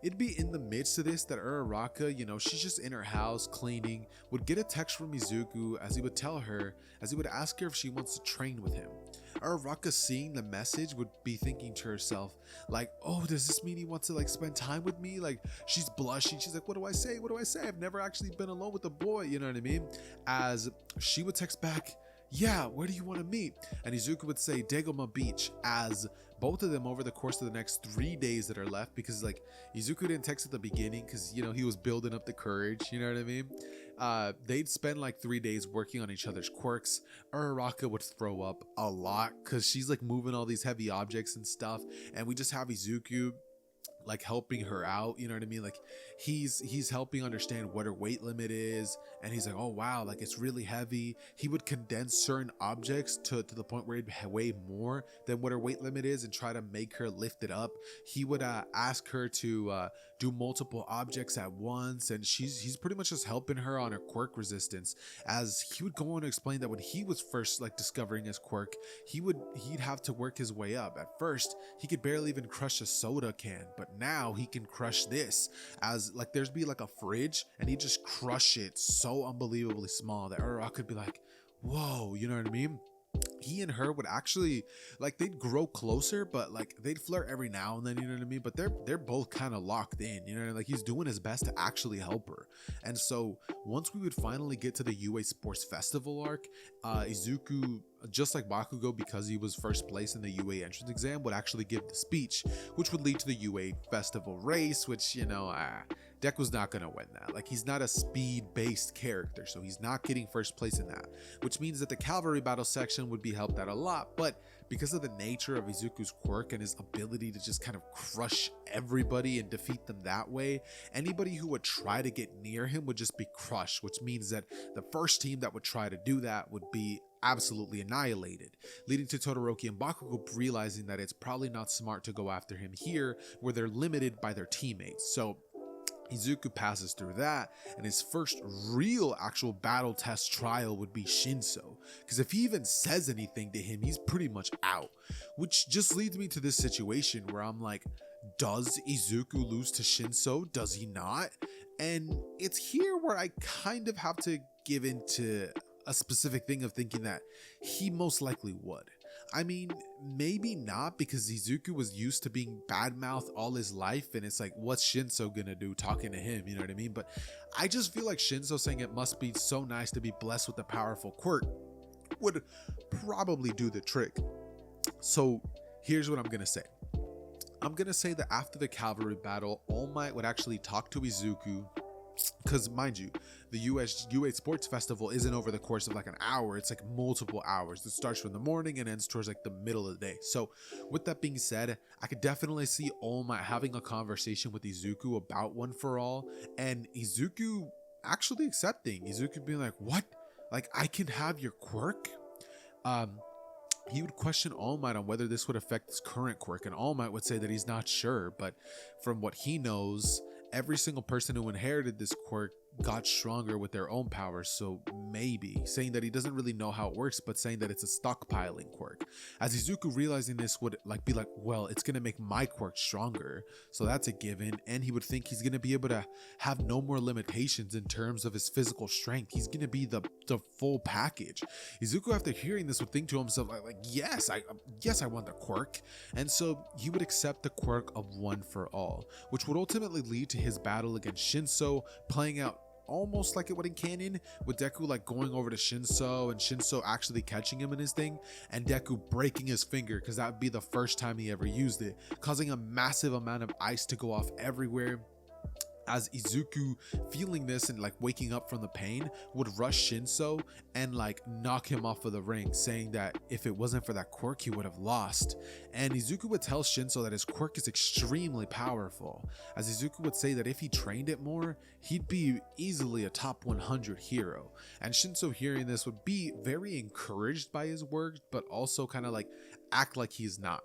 It'd be in the midst of this that Uraraka, she's just in her house cleaning, would get a text from Izuku as he would ask her if she wants to train with him. Uraraka, seeing the message, would be thinking to herself, like, "Oh, does this mean he wants to spend time with me?" Like, she's blushing. She's like, "What do I say? What do I say? I've never actually been alone with a boy." You know what I mean? As she would text back, "Yeah, where do you want to meet?" And Izuku would say, "Degoma Beach," as both of them over the course of the next 3 days that are left, because Izuku didn't text at the beginning because he was building up the courage, you know what I mean? They'd spend 3 days working on each other's quirks. Uraraka would throw up a lot because she's moving all these heavy objects and stuff, and we just have Izuku helping her out, you know what I mean? He's helping understand what her weight limit is, and he's like, "Oh wow, it's really heavy." He would condense certain objects to the point where it'd weigh more than what her weight limit is and try to make her lift it up. He would ask her to do multiple objects at once, and he's pretty much just helping her on her quirk resistance, as he would go on to explain that when he was first discovering his quirk, he'd have to work his way up. At first, he could barely even crush a soda can, but now he can crush this, as there's be a fridge, and he just crush it so unbelievably small that Uraraka could be like, "Whoa," you know what I mean? He and her would actually they'd grow closer, but they'd flirt every now and then, you know what I mean? But they're both kind of locked in, you know, he's doing his best to actually help her. And so once we would finally get to the UA Sports Festival arc, Izuku, just like Bakugo, because he was first place in the UA entrance exam, would actually give the speech, which would lead to the UA Festival race, which Deku's not gonna win that. He's not a speed-based character, so he's not getting first place in that, which means that the cavalry battle section would be helped out a lot. But because of the nature of Izuku's quirk and his ability to just kind of crush everybody and defeat them that way, anybody who would try to get near him would just be crushed, which means that the first team that would try to do that would be absolutely annihilated, leading to Todoroki and Bakugo realizing that it's probably not smart to go after him here, where they're limited by their teammates. So Izuku passes through that, and his first real actual battle test trial would be Shinso, because if he even says anything to him, he's pretty much out. Which just leads me to this situation where I'm like, does Izuku lose to Shinso? Does he not? And it's here where I kind of have to give into a specific thing of thinking that he most likely would. I mean, maybe not, because Izuku was used to being badmouthed all his life, and it's what's Shinso gonna do talking to him, you know what I mean? But I just feel like Shinso saying it must be so nice to be blessed with a powerful quirk would probably do the trick. So here's what I'm gonna say. I'm gonna say that after the cavalry battle, All Might would actually talk to Izuku, because mind you, the UA Sports Festival isn't over the course of an hour, it's multiple hours. It starts from the morning and ends towards the middle of the day. So with that being said, I could definitely see All Might having a conversation with Izuku about one for all, and Izuku actually accepting. Izuku being like, "What? I can have your quirk?" He would question All Might on whether this would affect his current quirk, and All Might would say that he's not sure, but from what he knows, every single person who inherited this quirk got stronger with their own powers, so maybe, saying that he doesn't really know how it works, but saying that it's a stockpiling quirk. As Izuku realizing this would be like, well, it's gonna make my quirk stronger, so that's a given, and he would think he's gonna be able to have no more limitations in terms of his physical strength. He's gonna be the full package. Izuku, after hearing this, would think to himself yes, I want the quirk, and so he would accept the quirk of one for all, which would ultimately lead to his battle against Shinso playing out almost like it would in canon, with Deku going over to Shinso and Shinso actually catching him in his thing, and Deku breaking his finger because that would be the first time he ever used it, causing a massive amount of ice to go off everywhere. as Izuku, feeling this and like waking up from the pain, would rush Shinso and like knock him off of the ring, saying that if it wasn't for that quirk he would have lost. And Izuku would tell Shinso that his quirk is extremely powerful, as Izuku would say that if he trained it more, he'd be easily a top 100 hero. And Shinso, hearing this, would be very encouraged by his words, but also kind of like act like he's not.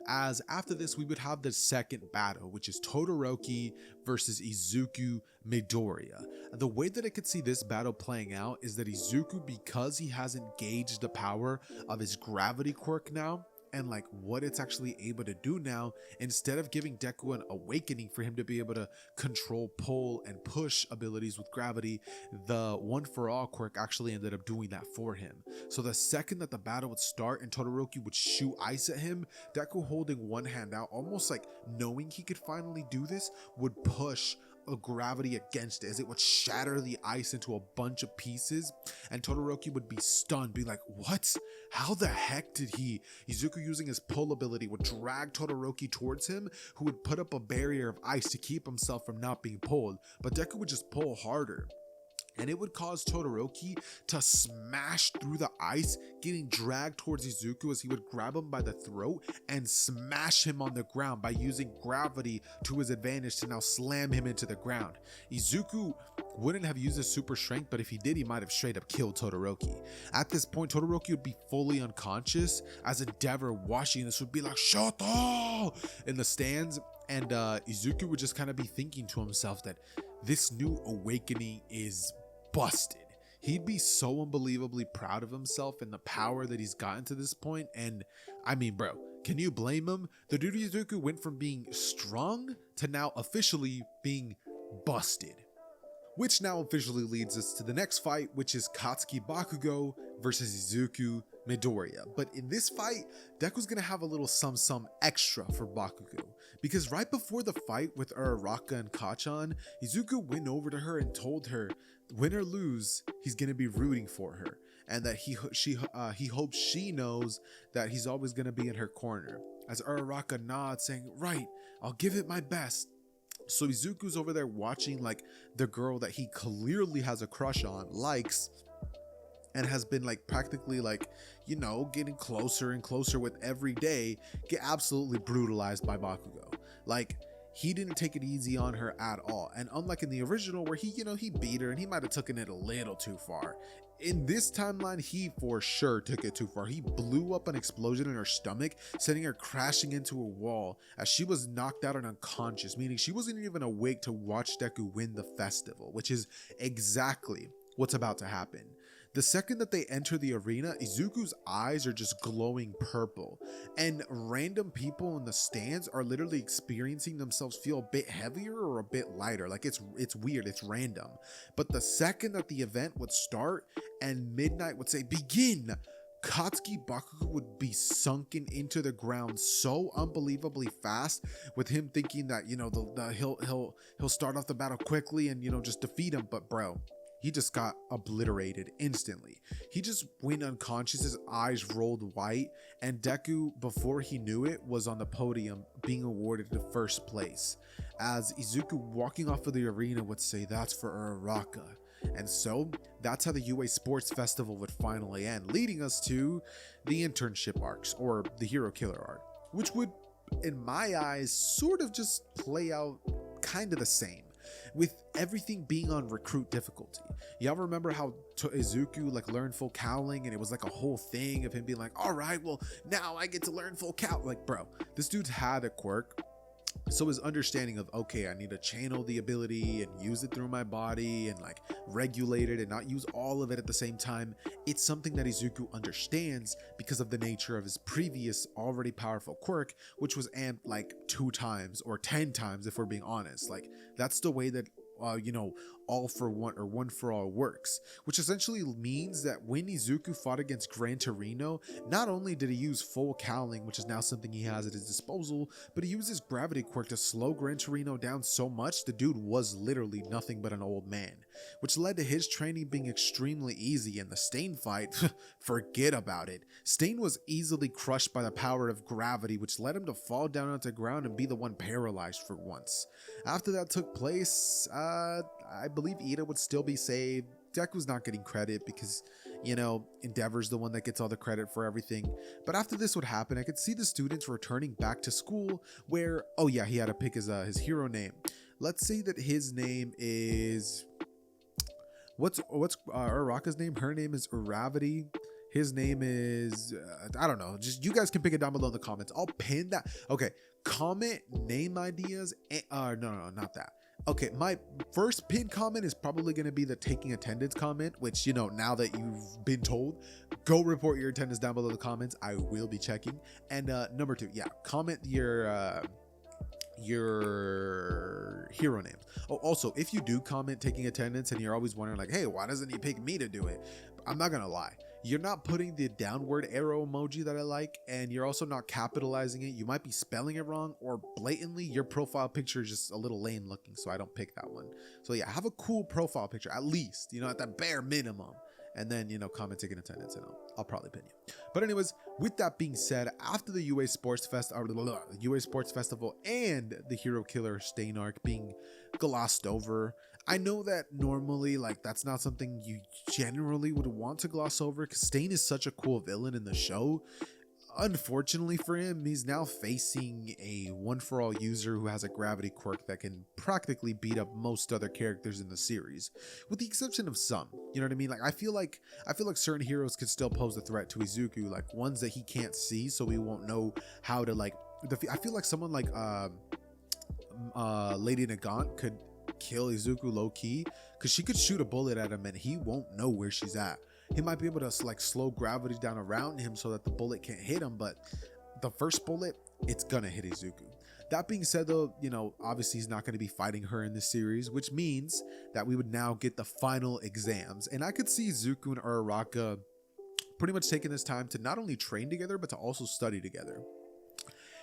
As after this, we would have the second battle, which is Todoroki versus Izuku Midoriya. The way that I could see this battle playing out is that Izuku, because he hasn't gauged the power of his gravity quirk now, and like what it's actually able to do now, instead of giving Deku an awakening for him to be able to control pull and push abilities with gravity, the one for all quirk actually ended up doing that for him. So the second that the battle would start and Todoroki would shoot ice at him, Deku, holding one hand out, almost like knowing he could finally do this, would push a gravity against it as it would shatter the ice into a bunch of pieces, and Todoroki would be stunned, be like, what? How the heck did he? Izuku, using his pull ability, would drag Todoroki towards him, who would put up a barrier of ice to keep himself from not being pulled, but Deku would just pull harder. And it would cause Todoroki to smash through the ice, getting dragged towards Izuku as he would grab him by the throat and smash him on the ground by using gravity to his advantage to now slam him into the ground. Izuku wouldn't have used his super strength, but if he did, he might have straight up killed Todoroki. At this point, Todoroki would be fully unconscious, as Endeavor watching this would be like, "Shoto!" in the stands, and Izuku would just kind of be thinking to himself that this new awakening is busted. He'd be so unbelievably proud of himself and the power that he's gotten to this point. And I mean, bro, can you blame him? The dude Izuku went from being strong to now officially being busted. Which now officially leads us to the next fight, which is Katsuki Bakugo versus Izuku Midoriya. But in this fight, Deku's gonna have a little some extra for Bakugo, because right before the fight with Uraraka and Kachan, Izuku went over to her and told her, win or lose, he's gonna be rooting for her, and that he hopes she knows that he's always gonna be in her corner. As Uraraka nods, saying, right, I'll give it my best. So Izuku's over there watching like the girl that he clearly has a crush on, likes, and has been like practically like, you know, getting closer and closer with every day, get absolutely brutalized by Bakugo. Like, he didn't take it easy on her at all. And unlike in the original where he, you know, he beat her and he might have taken it a little too far, in this timeline, he for sure took it too far. He blew up an explosion in her stomach, sending her crashing into a wall as she was knocked out and unconscious, meaning she wasn't even awake to watch Deku win the festival, which is exactly what's about to happen. The second that they enter the arena, Izuku's eyes are just glowing purple, and random people in the stands are literally experiencing themselves feel a bit heavier or a bit lighter. Like, it's weird, it's random. But the second that the event would start and midnight would say begin, Katsuki Bakugo would be sunken into the ground so unbelievably fast, with him thinking that, you know, he'll start off the battle quickly and, you know, just defeat him. But bro, he just got obliterated instantly. He just went unconscious, his eyes rolled white, and Deku, before he knew it, was on the podium being awarded the first place. As Izuku, walking off of the arena, would say, that's for Uraraka. And so that's how the UA Sports Festival would finally end, leading us to the internship arcs, or the hero killer arc, which would, in my eyes, sort of just play out kind of the same, with everything being on recruit difficulty. Y'all remember how Izuku like learned full cowling, and it was like a whole thing of him being like, all right, well, now I get to learn full cow. Like, bro, this dude's had a quirk, so his understanding of, okay, I need to channel the ability and use it through my body and like regulate it and not use all of it at the same time, it's something that Izuku understands because of the nature of his previous already powerful quirk, which was amped like 2 times or 10 times if we're being honest. Like, that's the way that all for one or one for all works, which essentially means that when Izuku fought against Gran Torino, not only did he use full cowling, which is now something he has at his disposal, but he used his gravity quirk to slow Gran Torino down so much the dude was literally nothing but an old man, which led to his training being extremely easy. And the Stain fight, forget about it. Stain was easily crushed by the power of gravity, which led him to fall down onto the ground and be the one paralyzed for once. After that took place, I believe Ida would still be saved. Deku's not getting credit because, Endeavor's the one that gets all the credit for everything. But after this would happen, I could see the students returning back to school where, oh yeah, he had to pick his hero name. Let's say that his name is, what's Uraraka's name? Her name is Uravity. His name is, I don't know. Just you guys can pick it down below in the comments. I'll pin that. Okay, comment name ideas. No, not that. Okay, my first pinned comment is probably going to be the taking attendance comment, which, now that you've been told, go report your attendance down below in the comments. I will be checking. And number 2, yeah, comment your hero names. Oh, also, if you do comment taking attendance and you're always wondering like, hey, why doesn't he pick me to do it? I'm not gonna lie, you're not putting the downward arrow emoji that I like, and you're also not capitalizing it. You might be spelling it wrong, or blatantly your profile picture is just a little lame looking, so I don't pick that one. So yeah, have a cool profile picture at least, at the bare minimum. And then, comment taking attendance, and I'll probably pin you. But anyways, with that being said, after the UA Sports Festival and the Hero Killer Stain arc being glossed over, I know that normally, that's not something you generally would want to gloss over because Stain is such a cool villain in the show. Unfortunately for him, he's now facing a one-for-all user who has a gravity quirk that can practically beat up most other characters in the series, with the exception of some. You know what I mean? I feel like certain heroes could still pose a threat to Izuku, like ones that he can't see, so we won't know how to I feel like someone like Lady Nagant could kill Izuku low-key, because she could shoot a bullet at him and he won't know where she's at. He might be able to slow gravity down around him so that the bullet can't hit him, but the first bullet, it's gonna hit Izuku. That being said though, obviously he's not going to be fighting her in this series, which means that we would now get the final exams. And I could see Izuku and Uraraka pretty much taking this time to not only train together, but to also study together.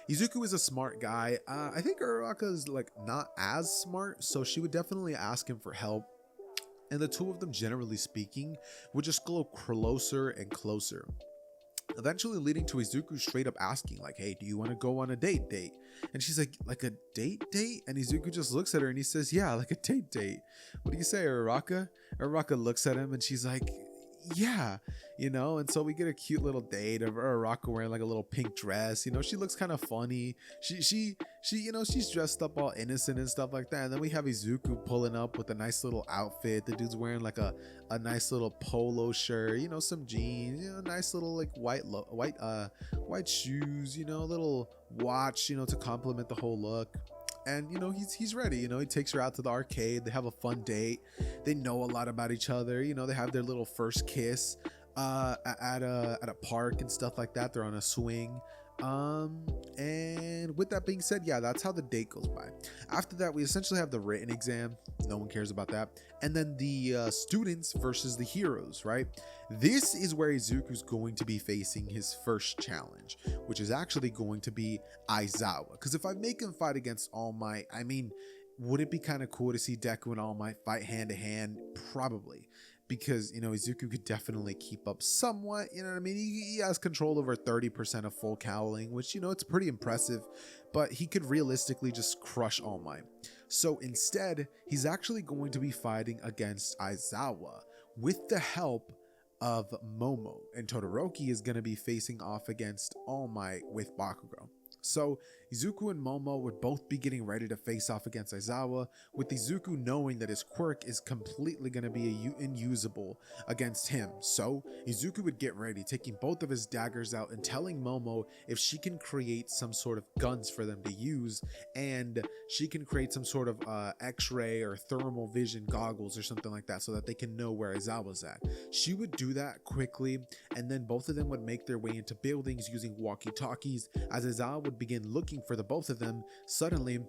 Izuku is a smart guy. I think Uraraka is not as smart, so she would definitely ask him for help. And the two of them, generally speaking, would just go closer and closer, eventually leading to Izuku straight up asking hey, do you want to go on a date? And she's like a date? And Izuku just looks at her and he says, yeah, like a date. What do you say, Uraraka? Uraraka looks at him and she's like, yeah, and so we get a cute little date of Uraraka wearing a little pink dress. She looks kind of funny. She's dressed up all innocent and stuff like that. And then we have Izuku pulling up with a nice little outfit. The dude's wearing a nice little polo shirt, some jeans, nice little white shoes, a little watch, to complement the whole look. And he's ready. He takes her out to the arcade. They have a fun date. They know a lot about each other. They have their little first kiss at a park and stuff like that. They're on a swing. And with that being said, yeah, that's how the date goes by. After that, we essentially have the written exam. No one cares about that. And then the students versus the heroes, right? This is where Izuku's going to be facing his first challenge, which is actually going to be Aizawa. Because if I make him fight against All Might, I mean, would it be kind of cool to see Deku and All Might fight hand to hand? Probably. Because, Izuku could definitely keep up somewhat, you know what I mean? He has control over 30% of full cowling, which, it's pretty impressive, but he could realistically just crush All Might. So instead, he's actually going to be fighting against Aizawa with the help of Momo, and Todoroki is going to be facing off against All Might with Bakugo. So Izuku and Momo would both be getting ready to face off against Aizawa, with Izuku knowing that his quirk is completely going to be unusable against him. So Izuku would get ready, taking both of his daggers out and telling Momo if she can create some sort of guns for them to use, and she can create some sort of x-ray or thermal vision goggles or something like that so that they can know where Aizawa's at. She would do that quickly, and then both of them would make their way into buildings using walkie-talkies. As Aizawa would begin looking for the both of them, suddenly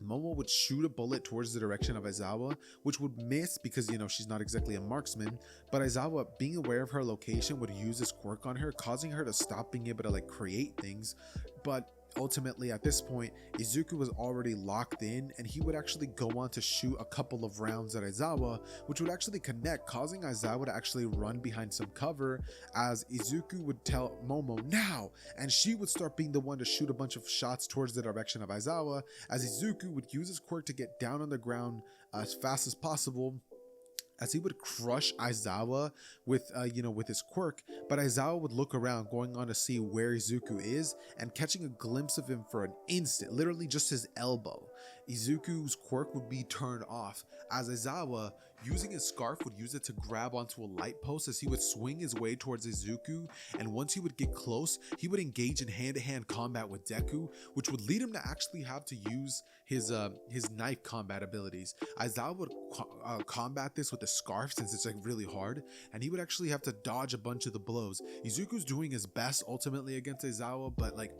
Momo would shoot a bullet towards the direction of Aizawa, which would miss because, she's not exactly a marksman, but Aizawa, being aware of her location, would use his quirk on her, causing her to stop being able to like create things. But ultimately at this point, Izuku was already locked in, and he would actually go on to shoot a couple of rounds at Aizawa, which would actually connect, causing Aizawa to actually run behind some cover, as Izuku would tell Momo now, and she would start being the one to shoot a bunch of shots towards the direction of Aizawa, as Izuku would use his quirk to get down on the ground as fast as possible, as he would crush Aizawa with his quirk. But Aizawa would look around, going on to see where Izuku is, and catching a glimpse of him for an instant, literally just his elbow. Izuku's quirk would be turned off, as Aizawa, using his scarf, would use it to grab onto a light post as he would swing his way towards Izuku, and once he would get close, he would engage in hand-to-hand combat with Deku, which would lead him to actually have to use his knife combat abilities. Aizawa would combat this with a scarf, since it's like really hard, and he would actually have to dodge a bunch of the blows. Izuku's doing his best ultimately against Aizawa, but like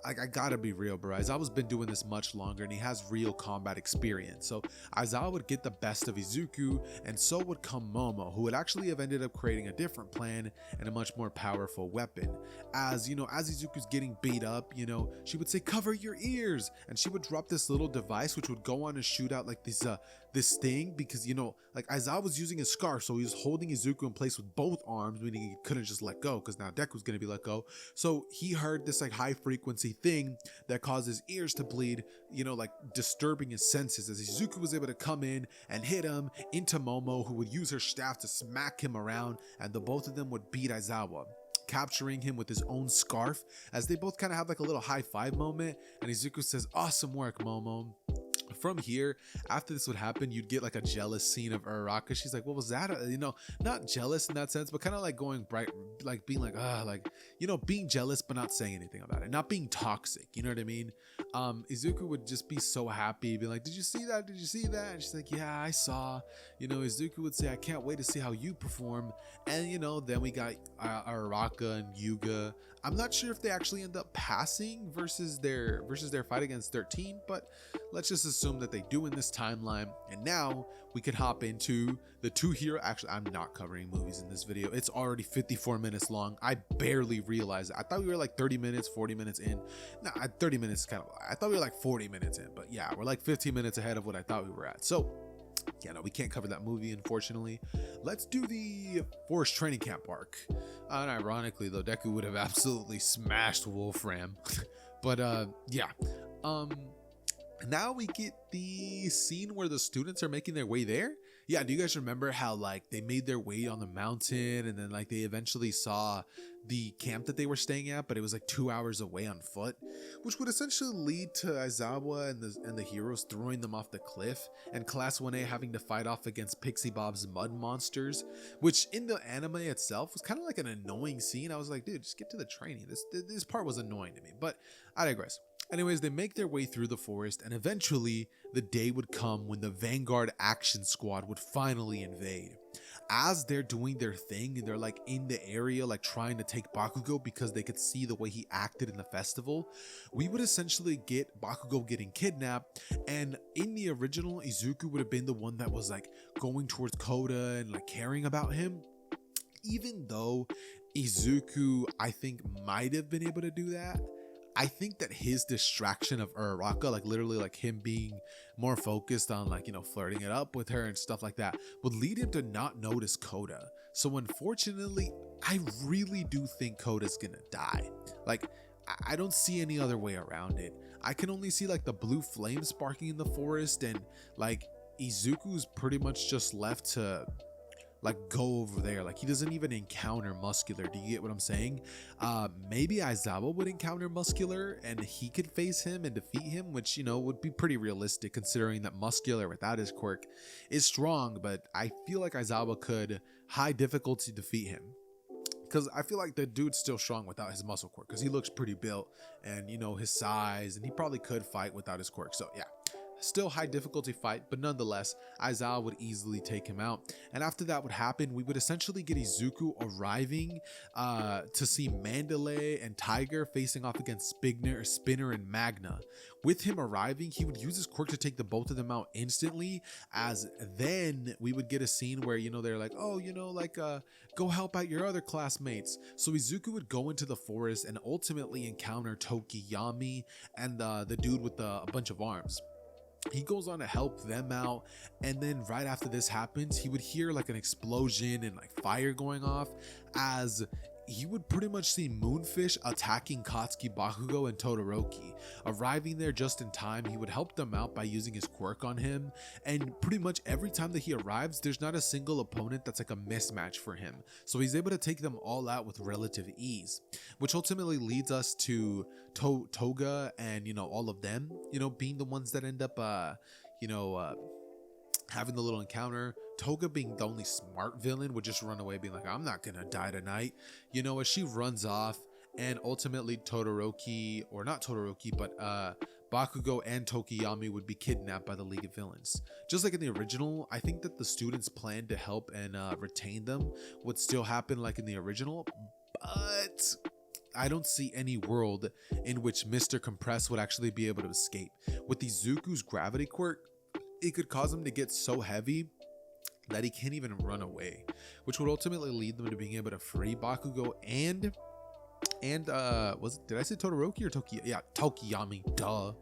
I gotta be real, bro. Aizawa's been doing this much longer, and he has real combat experience. So Aizawa would get the best of Izuku, and so would come Momo, who would actually have ended up creating a different plan and a much more powerful weapon. As Izuku's getting beat up, she would say, "Cover your ears," and she would drop this little device which would go on and shoot out like this thing, because like Aizawa was using his scarf, so he was holding Izuku in place with both arms, meaning he couldn't just let go, because now Deku's gonna be let go. So he heard this like high frequency thing that caused his ears to bleed, like disturbing his senses, as Izuku was able to come in and hit him into Momo, who would use her staff to smack him around, and the both of them would beat Aizawa, capturing him with his own scarf, as they both kind of have like a little high five moment, and Izuku says, "Awesome work, Momo." From here, after this would happen, you'd get like a jealous scene of Uraraka. She's like, "What was that?" Not jealous in that sense, but kind of like going bright, like being like, being jealous, but not saying anything about it, not being toxic. You know what I mean? Izuku would just be so happy, be like, "Did you see that? Did you see that?" And she's like, "Yeah, I saw." Izuku would say, "I can't wait to see how you perform." And then we got Uraraka and Yuga. I'm not sure if they actually end up passing versus their fight against 13, but let's just assume that they do in this timeline. And now we can hop into the two hero. Actually, I'm not covering movies in this video. It's already 54 minutes long. I barely realized it. I thought we were like 30 minutes, 40 minutes in. No, 30 minutes kind of. I thought we were like 40 minutes in, but yeah, we're like 15 minutes ahead of what I thought we were at. So yeah, no, we can't cover that movie, unfortunately. Let's do the Forest Training Camp arc. And ironically, though, Deku would have absolutely smashed Wolfram. But yeah. Now we get the scene where the students are making their way there. Yeah, do you guys remember how like they made their way on the mountain, and then like they eventually saw the camp that they were staying at, but it was like 2 hours away on foot, which would essentially lead to Aizawa and the heroes throwing them off the cliff, and Class 1A having to fight off against Pixie Bob's mud monsters, which in the anime itself was kind of like an annoying scene. I was like, dude, just get to the training. This part was annoying to me, but I digress. Anyways, they make their way through the forest, and eventually the day would come when the Vanguard Action Squad would finally invade. As they're doing their thing, and they're like in the area like trying to take Bakugo because they could see the way he acted in the festival, we would essentially get Bakugo getting kidnapped. And in the original, Izuku would have been the one that was like going towards Koda and like caring about him, even though Izuku I think might have been able to do that. I think that his distraction of Uraraka, like literally like him being more focused on like, flirting it up with her and stuff like that, would lead him to not notice Koda. So unfortunately, I really do think Koda's gonna die. Like, I don't see any other way around it. I can only see like the blue flame sparking in the forest, and like Izuku's pretty much just left to like go over there. Like he doesn't even encounter Muscular. Do you get what I'm saying? Maybe Aizawa would encounter Muscular and he could face him and defeat him, which would be pretty realistic considering that Muscular without his quirk is strong, but I feel like Aizawa could high difficulty defeat him, because I feel like the dude's still strong without his muscle quirk, because he looks pretty built and his size, and he probably could fight without his quirk. So yeah, Still high difficulty fight, but nonetheless, Aizawa would easily take him out. And after that would happen, we would essentially get Izuku arriving to see Mandalay and Tiger facing off against Spinner and Magna. With him arriving, he would use his quirk to take the both of them out instantly, as then we would get a scene where, they're like, oh, go help out your other classmates. So Izuku would go into the forest and ultimately encounter Tokiyami and the dude with a bunch of arms. He goes on to help them out, and then right after this happens, he would hear like an explosion and like fire going off, as he would pretty much see Moonfish attacking Katsuki, Bakugo, and Todoroki. Arriving there just in time, he would help them out by using his quirk on him, and pretty much every time that he arrives, there's not a single opponent that's like a mismatch for him. So he's able to take them all out with relative ease, which ultimately leads us to Toga and, all of them, being the ones that end up, having the little encounter. Toga, being the only smart villain, would just run away being like, I'm not gonna die tonight, as she runs off. And ultimately Todoroki, or not Todoroki, but Bakugo and Tokiyami would be kidnapped by the League of Villains. Just like in the original, I think that the students' plan to help and retain them would still happen like in the original, but I don't see any world in which Mr. Compress would actually be able to escape. With Izuku's gravity quirk, it could cause him to get so heavy that he can't even run away, which would ultimately lead them to being able to free Bakugo and did I say Todoroki or Tokiyami, duh.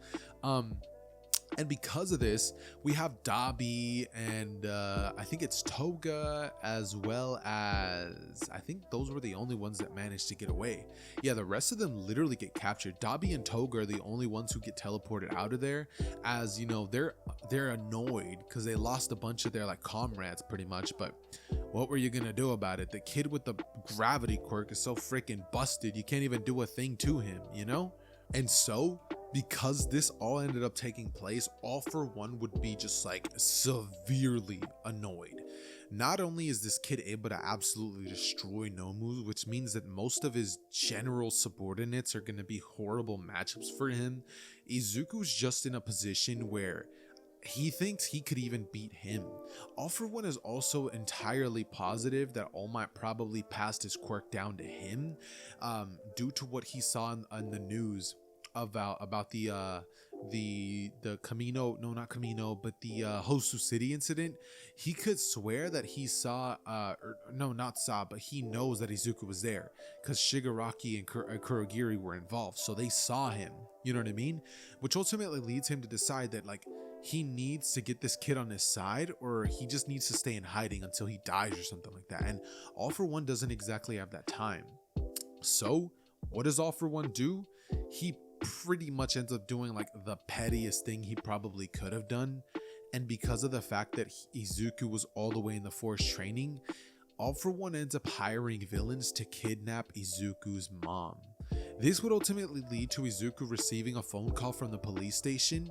And because of this, we have Dabi and I think it's Toga, as well as, I think those were the only ones that managed to get away. Yeah, the rest of them literally get captured. Dabi and Toga are the only ones who get teleported out of there, as they're annoyed because they lost a bunch of their like comrades pretty much. But what were you gonna do about it? The kid with the gravity quirk is so freaking busted, you can't even do a thing to him, And so, because this all ended up taking place, All For One would be just like severely annoyed. Not only is this kid able to absolutely destroy Nomu, which means that most of his general subordinates are going to be horrible matchups for him, Izuku's just in a position where he thinks he could even beat him. All For One is also entirely positive that All Might probably passed his quirk down to him, due to what he saw in the news about the Camino, no, not Camino, but the Hosu City incident. He could swear that he saw, but he knows that Izuku was there because Shigaraki and Kurogiri were involved, so they saw him, you know what I mean? Which ultimately leads him to decide that like he needs to get this kid on his side, or he just needs to stay in hiding until he dies or something like that. And All For One doesn't exactly have that time. So what does All For One do? He pretty much ends up doing like the pettiest thing he probably could have done, and because of the fact that Izuku was all the way in the forest training, All For One ends up hiring villains to kidnap Izuku's mom. This would ultimately lead to Izuku receiving a phone call from the police station,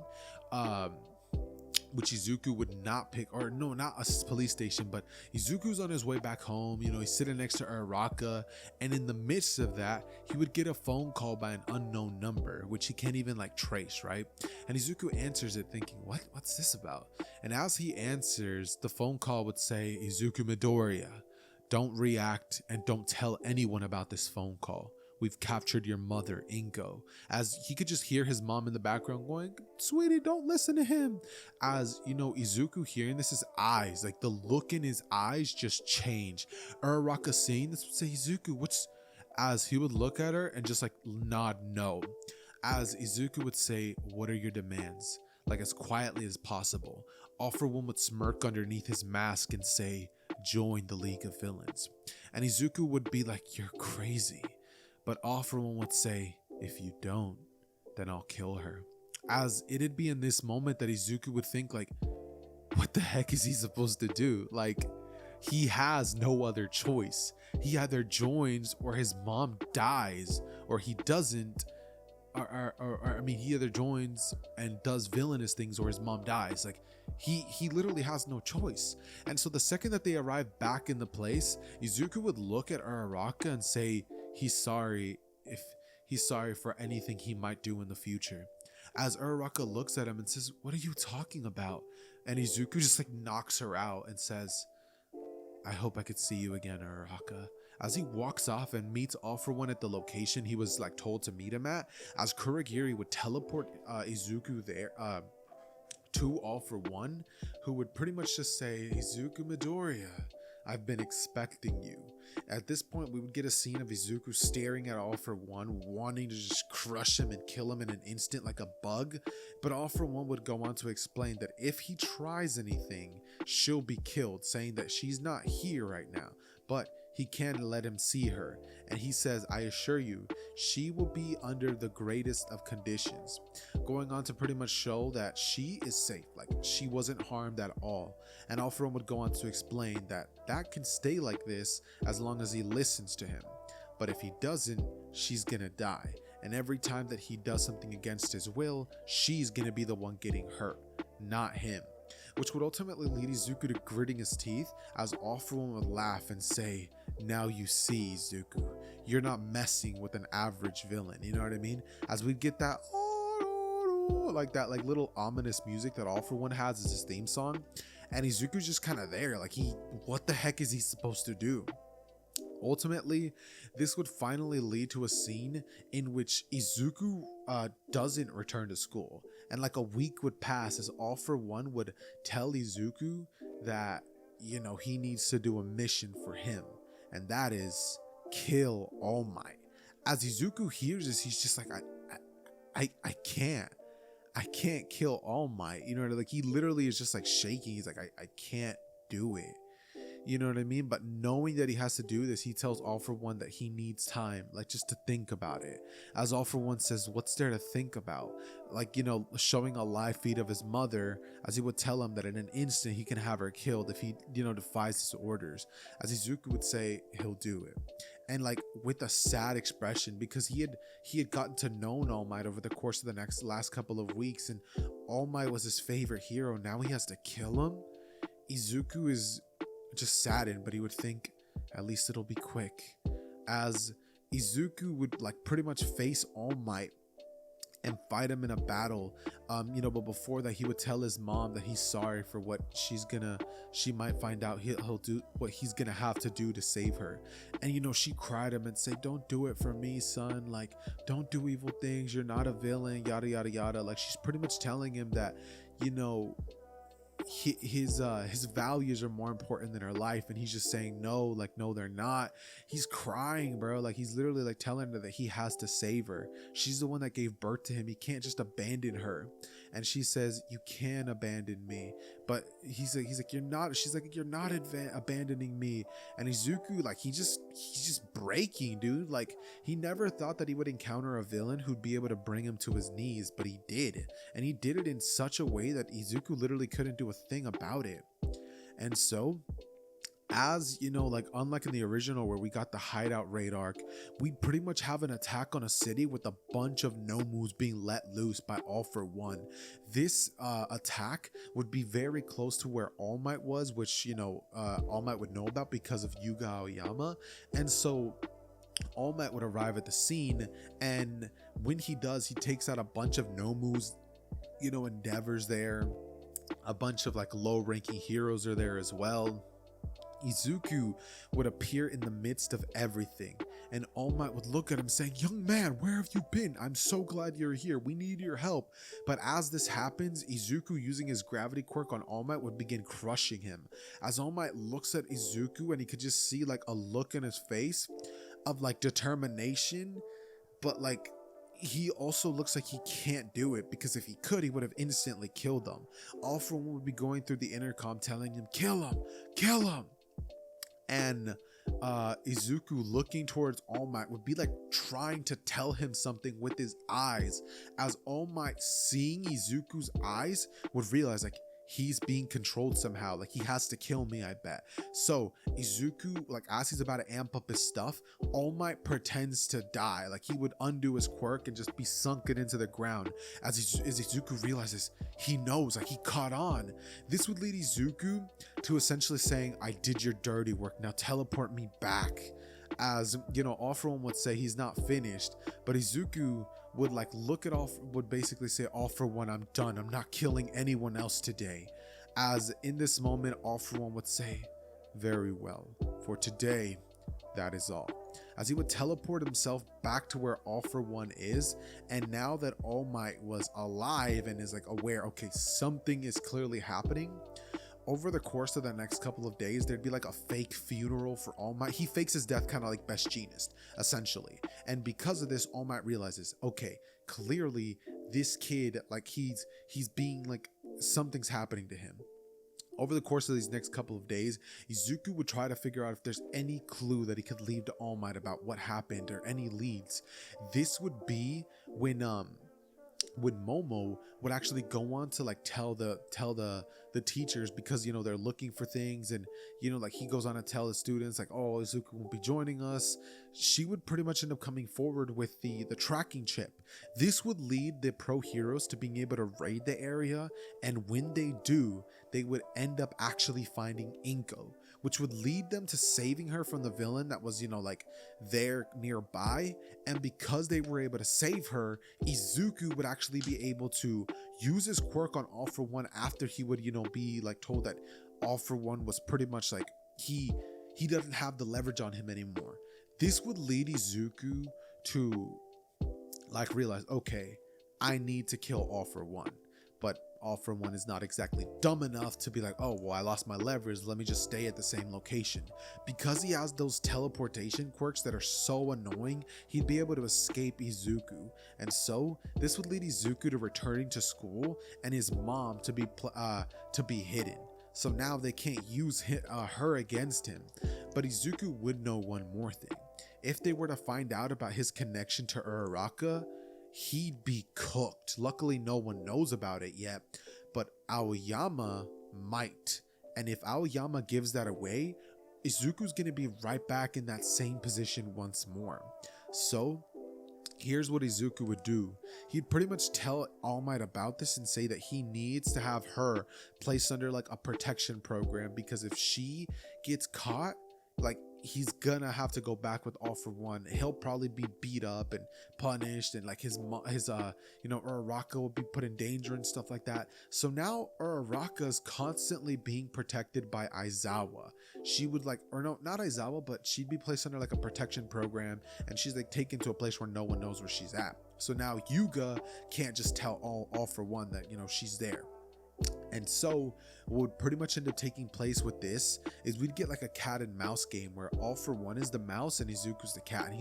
which Izuku would not pick, or no, not a police station, but Izuku's on his way back home. He's sitting next to Araka, and in the midst of that, he would get a phone call by an unknown number, which he can't even like trace, right? And Izuku answers it thinking, what's this about? And as he answers, the phone call would say, Izuku Midoriya, don't react and don't tell anyone about this phone call. We've captured your mother, Inko. As he could just hear his mom in the background going, sweetie, don't listen to him. As Izuku hearing this, his eyes, like the look in his eyes just change. Uraraka seeing this would say, Izuku, as he would look at her and just like nod no. As Izuku would say, what are your demands? Like as quietly as possible. All For One would smirk underneath his mask and say, join the League of Villains. And Izuku would be like, you're crazy. But All For One would say, if you don't, then I'll kill her. As it'd be in this moment that Izuku would think like, what the heck is he supposed to do? Like, he has no other choice. He either joins or his mom dies, or he doesn't, he either joins and does villainous things or his mom dies. Like, he literally has no choice. And so the second that they arrive back in the place, Izuku would look at Uraraka and say, he's sorry for anything he might do in the future. as Uraraka looks at him and says, "What are you talking about?" And Izuku just like knocks her out and says, "I hope I could see you again, Uraraka." As he walks off and meets All For One at the location he was like told to meet him at, as Kurogiri would teleport Izuku there to All For One, who would pretty much just say, "Izuku Midoriya, I've been expecting you." At this point, we would get a scene of Izuku staring at All For One, wanting to just crush him and kill him in an instant like a bug. But All For One would go on to explain that if he tries anything, she'll be killed, saying that she's not here right now, but he can let him see her. And he says, "I assure you, she will be under the greatest of conditions," going on to pretty much show that she is safe, like she wasn't harmed at all. And All For One would go on to explain that that can stay like this as long as he listens to him, but if he doesn't, she's gonna die, and every time that he does something against his will, she's gonna be the one getting hurt, not him. Which would ultimately lead Izuku to gritting his teeth, as All For One would laugh and say, "Now you see, Izuku, you're not messing with an average villain." You know what I mean? As we get that like that like little ominous music that All For One has as his theme song, and Izuku's just kind of there, like what the heck is he supposed to do? Ultimately, this would finally lead to a scene in which Izuku doesn't return to school, and like a week would pass as All For One would tell Izuku that, you know, he needs to do a mission for him, and that is kill All Might. As Izuku hears this, he's just like, I can't kill All Might. You know, like he literally is just like shaking. He's like, I can't do it. You know what I mean? But knowing that he has to do this, he tells All For One that he needs time, like just to think about it. As All For One says, "What's there to think about?" Like, you know, showing a live feed of his mother, as he would tell him that in an instant he can have her killed if he, you know, defies his orders. As Izuku would say, he'll do it. And like with a sad expression, because he had gotten to know All Might over the course of the last couple of weeks, and All Might was his favorite hero. Now he has to kill him. Izuku is just saddened, but he would think, at least it'll be quick. As Izuku would like pretty much face All Might and fight him in a battle, you know, but before that he would tell his mom that he's sorry for what she might find out he'll do, what he's gonna have to do to save her. And you know, she cried him and said, "Don't do it for me, son, like don't do evil things, you're not a villain, yada yada yada." Like she's pretty much telling him that, you know, his values are more important than her life, and he's just saying no, like no they're not. He's crying, bro, like he's literally like telling her that he has to save her. She's the one that gave birth to him, he can't just abandon her. And she says, "You can abandon me," but he's like "You're not," she's like, "You're not abandoning me." And Izuku, like he's just breaking, dude. Like he never thought that he would encounter a villain who'd be able to bring him to his knees, but he did, and he did it in such a way that Izuku literally couldn't do a thing about it. And so, as you know, like unlike in the original where we got the hideout raid arc, we pretty much have an attack on a city with a bunch of Nomus being let loose by All For One. This attack would be very close to where All Might was, which, you know, All Might would know about because of Yuga Aoyama. And so All Might would arrive at the scene, and when he does, he takes out a bunch of Nomus, you know, Endeavors there, a bunch of like low-ranking heroes are there as well. Izuku would appear in the midst of everything, and All Might would look at him saying, "Young man, where have you been? I'm so glad you're here. We need your help." But as this happens, Izuku, using his gravity quirk on All Might, would begin crushing him. As All Might looks at Izuku, and he could just see like a look in his face of like determination, but like he also looks like he can't do it, because if he could, he would have instantly killed them. All For One would be going through the intercom telling him, "Kill him, kill him." And Izuku, looking towards All Might, would be like trying to tell him something with his eyes, as All Might, seeing Izuku's eyes, would realize like he's being controlled somehow, like he has to kill me, I bet. So Izuku, like as he's about to amp up his stuff, All Might pretends to die, like he would undo his quirk and just be sunken into the ground. As Izuku realizes, he knows, like he caught on. This would lead Izuku to essentially saying, "I did your dirty work, now teleport me back." As you know, All For One would say he's not finished, but Izuku would like look at would basically say, all for one, I'm done. I'm not killing anyone else today. As in this moment, all for one would say, very well, for today, that is all. As he would teleport himself back to where All For One is, and now that All Might was alive and is like aware, okay, something is clearly happening, over the course of the next couple of days, there'd be like a fake funeral for All Might. He fakes his death kind of like Best Jeanist, essentially. And because of this, All Might realizes, okay, clearly this kid, like he's being like, something's happening to him. Over the course of these next couple of days, Izuku would try to figure out if there's any clue that he could leave to All Might about what happened or any leads. This would be when Momo would actually go on to like tell the teachers, because, you know, they're looking for things, and, you know, like he goes on to tell the students like, oh, Izuku won't be joining us. She would pretty much end up coming forward with the tracking chip. This would lead the pro heroes to being able to raid the area, and when they do, they would end up actually finding Inko, which would lead them to saving her from the villain that was, you know, like there nearby. And because they were able to save her, Izuku would actually be able to use his quirk on All For One after he would, you know, be like told that All For One was pretty much like he doesn't have the leverage on him anymore. This would lead Izuku to like realize, okay, I need to kill All For One. But All For One is not exactly dumb enough to be like, oh, well, I lost my leverage, let me just stay at the same location. Because he has those teleportation quirks that are so annoying, he'd be able to escape Izuku. And so this would lead Izuku to returning to school and his mom to be hidden. So now they can't use her against him. But Izuku would know one more thing. If they were to find out about his connection to Uraraka, he'd be cooked. Luckily, no one knows about it yet, but Aoyama might. And if Aoyama gives that away, Izuku's going to be right back in that same position once more. So here's what Izuku would do. He'd pretty much tell All Might about this and say that he needs to have her placed under like a protection program, because if she gets caught, like, he's gonna have to go back with All For One. He'll probably be beat up and punished, and like his you know, Uraraka will be put in danger and stuff like that. So now Uraraka is constantly being protected by Aizawa. She would like, or no, not Aizawa, but she'd be placed under like a protection program, and she's like taken to a place where no one knows where she's at. So now Yuga can't just tell All For One that, you know, she's there. And so what would pretty much end up taking place with this is we'd get like a cat and mouse game where All For One is the mouse and Izuku's the cat, and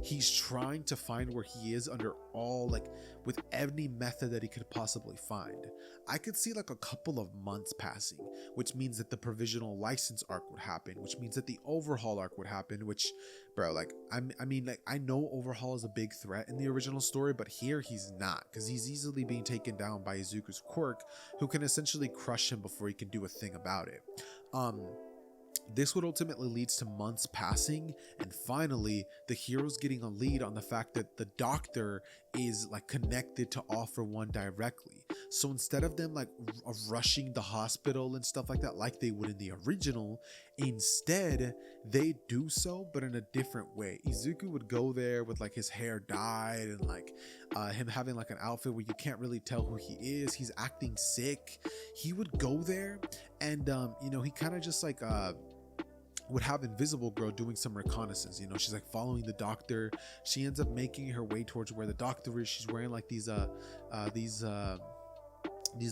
he's trying to find where he is under all, like, with any method that he could possibly find. I could see like a couple of months passing, which means that the provisional license arc would happen, which means that the overhaul arc would happen, which, bro, like, I mean, like, I know overhaul is a big threat in the original story, but here he's not, because he's easily being taken down by Izuku's quirk, who can essentially crush him before he can do a thing about it. This would ultimately lead to months passing, and finally the heroes getting a lead on the fact that the doctor is like connected to All For One directly. So instead of them like rushing the hospital and stuff like that like they would in the original, instead they do so, but in a different way. Izuku would go there with like his hair dyed and like him having like an outfit where you can't really tell who he is. He's acting sick. He would go there and you know, he kind of just like would have Invisible Girl doing some reconnaissance. You know, she's like following the doctor. She ends up making her way towards where the doctor is. She's wearing like these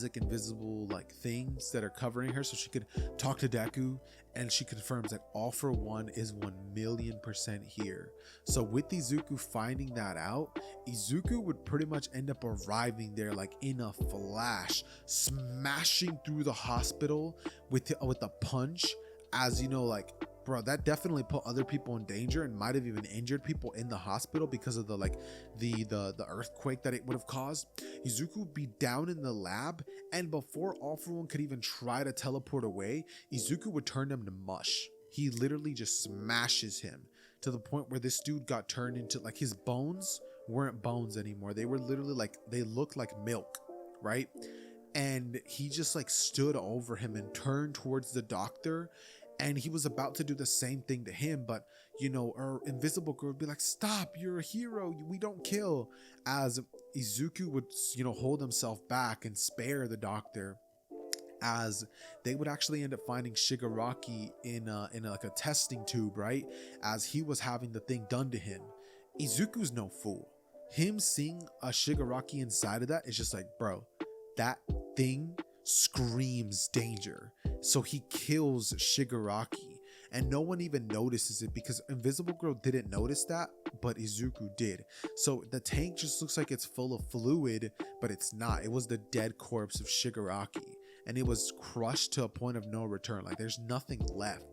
like invisible like things that are covering her so she could talk to Deku, and she confirms that All For One is 1,000,000% here. So with Izuku finding that out, Izuku would pretty much end up arriving there like in a flash, smashing through the hospital with a punch. As you know, like, bro, that definitely put other people in danger and might have even injured people in the hospital because of the like the earthquake that it would have caused. Izuku would be down in the lab, and before All For One could even try to teleport away, Izuku would turn him to mush. He literally just smashes him to the point where this dude got turned into like, his bones weren't bones anymore. They were literally like, they looked like milk, right? And he just like stood over him and turned towards the doctor, and he was about to do the same thing to him, but or Invisible Girl would be like, stop, you're a hero, we don't kill. As Izuku would, hold himself back and spare the doctor, as they would actually end up finding Shigaraki in like a testing tube, right? As he was having the thing done to him. Izuku's no fool. Him seeing a Shigaraki inside of that is just like, bro, that thing screams danger. So he kills Shigaraki. And no one even notices it because Invisible Girl didn't notice that, but Izuku did. So the tank just looks like it's full of fluid, but it's not. It was the dead corpse of Shigaraki. And it was crushed to a point of no return. Like, there's nothing left.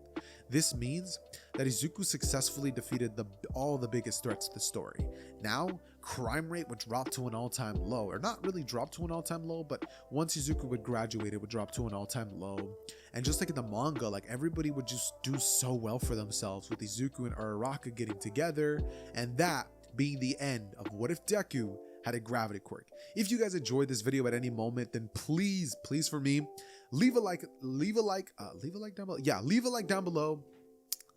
This means that Izuku successfully defeated all the biggest threats to the story. Now, crime rate would drop to an all-time low. Or not really drop to an all-time low, but once Izuku would graduate, it would drop to an all-time low. And just like in the manga, like, everybody would just do so well for themselves with Izuku and Uraraka getting together. And that being the end of What If Deku had a gravity quirk. If you guys enjoyed this video at any moment, then please for me, leave a like down below. Yeah, leave a like down below.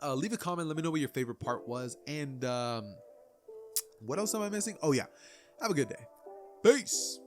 Leave a comment, let me know what your favorite part was, and what else am I missing? Oh yeah, have a good day. Peace.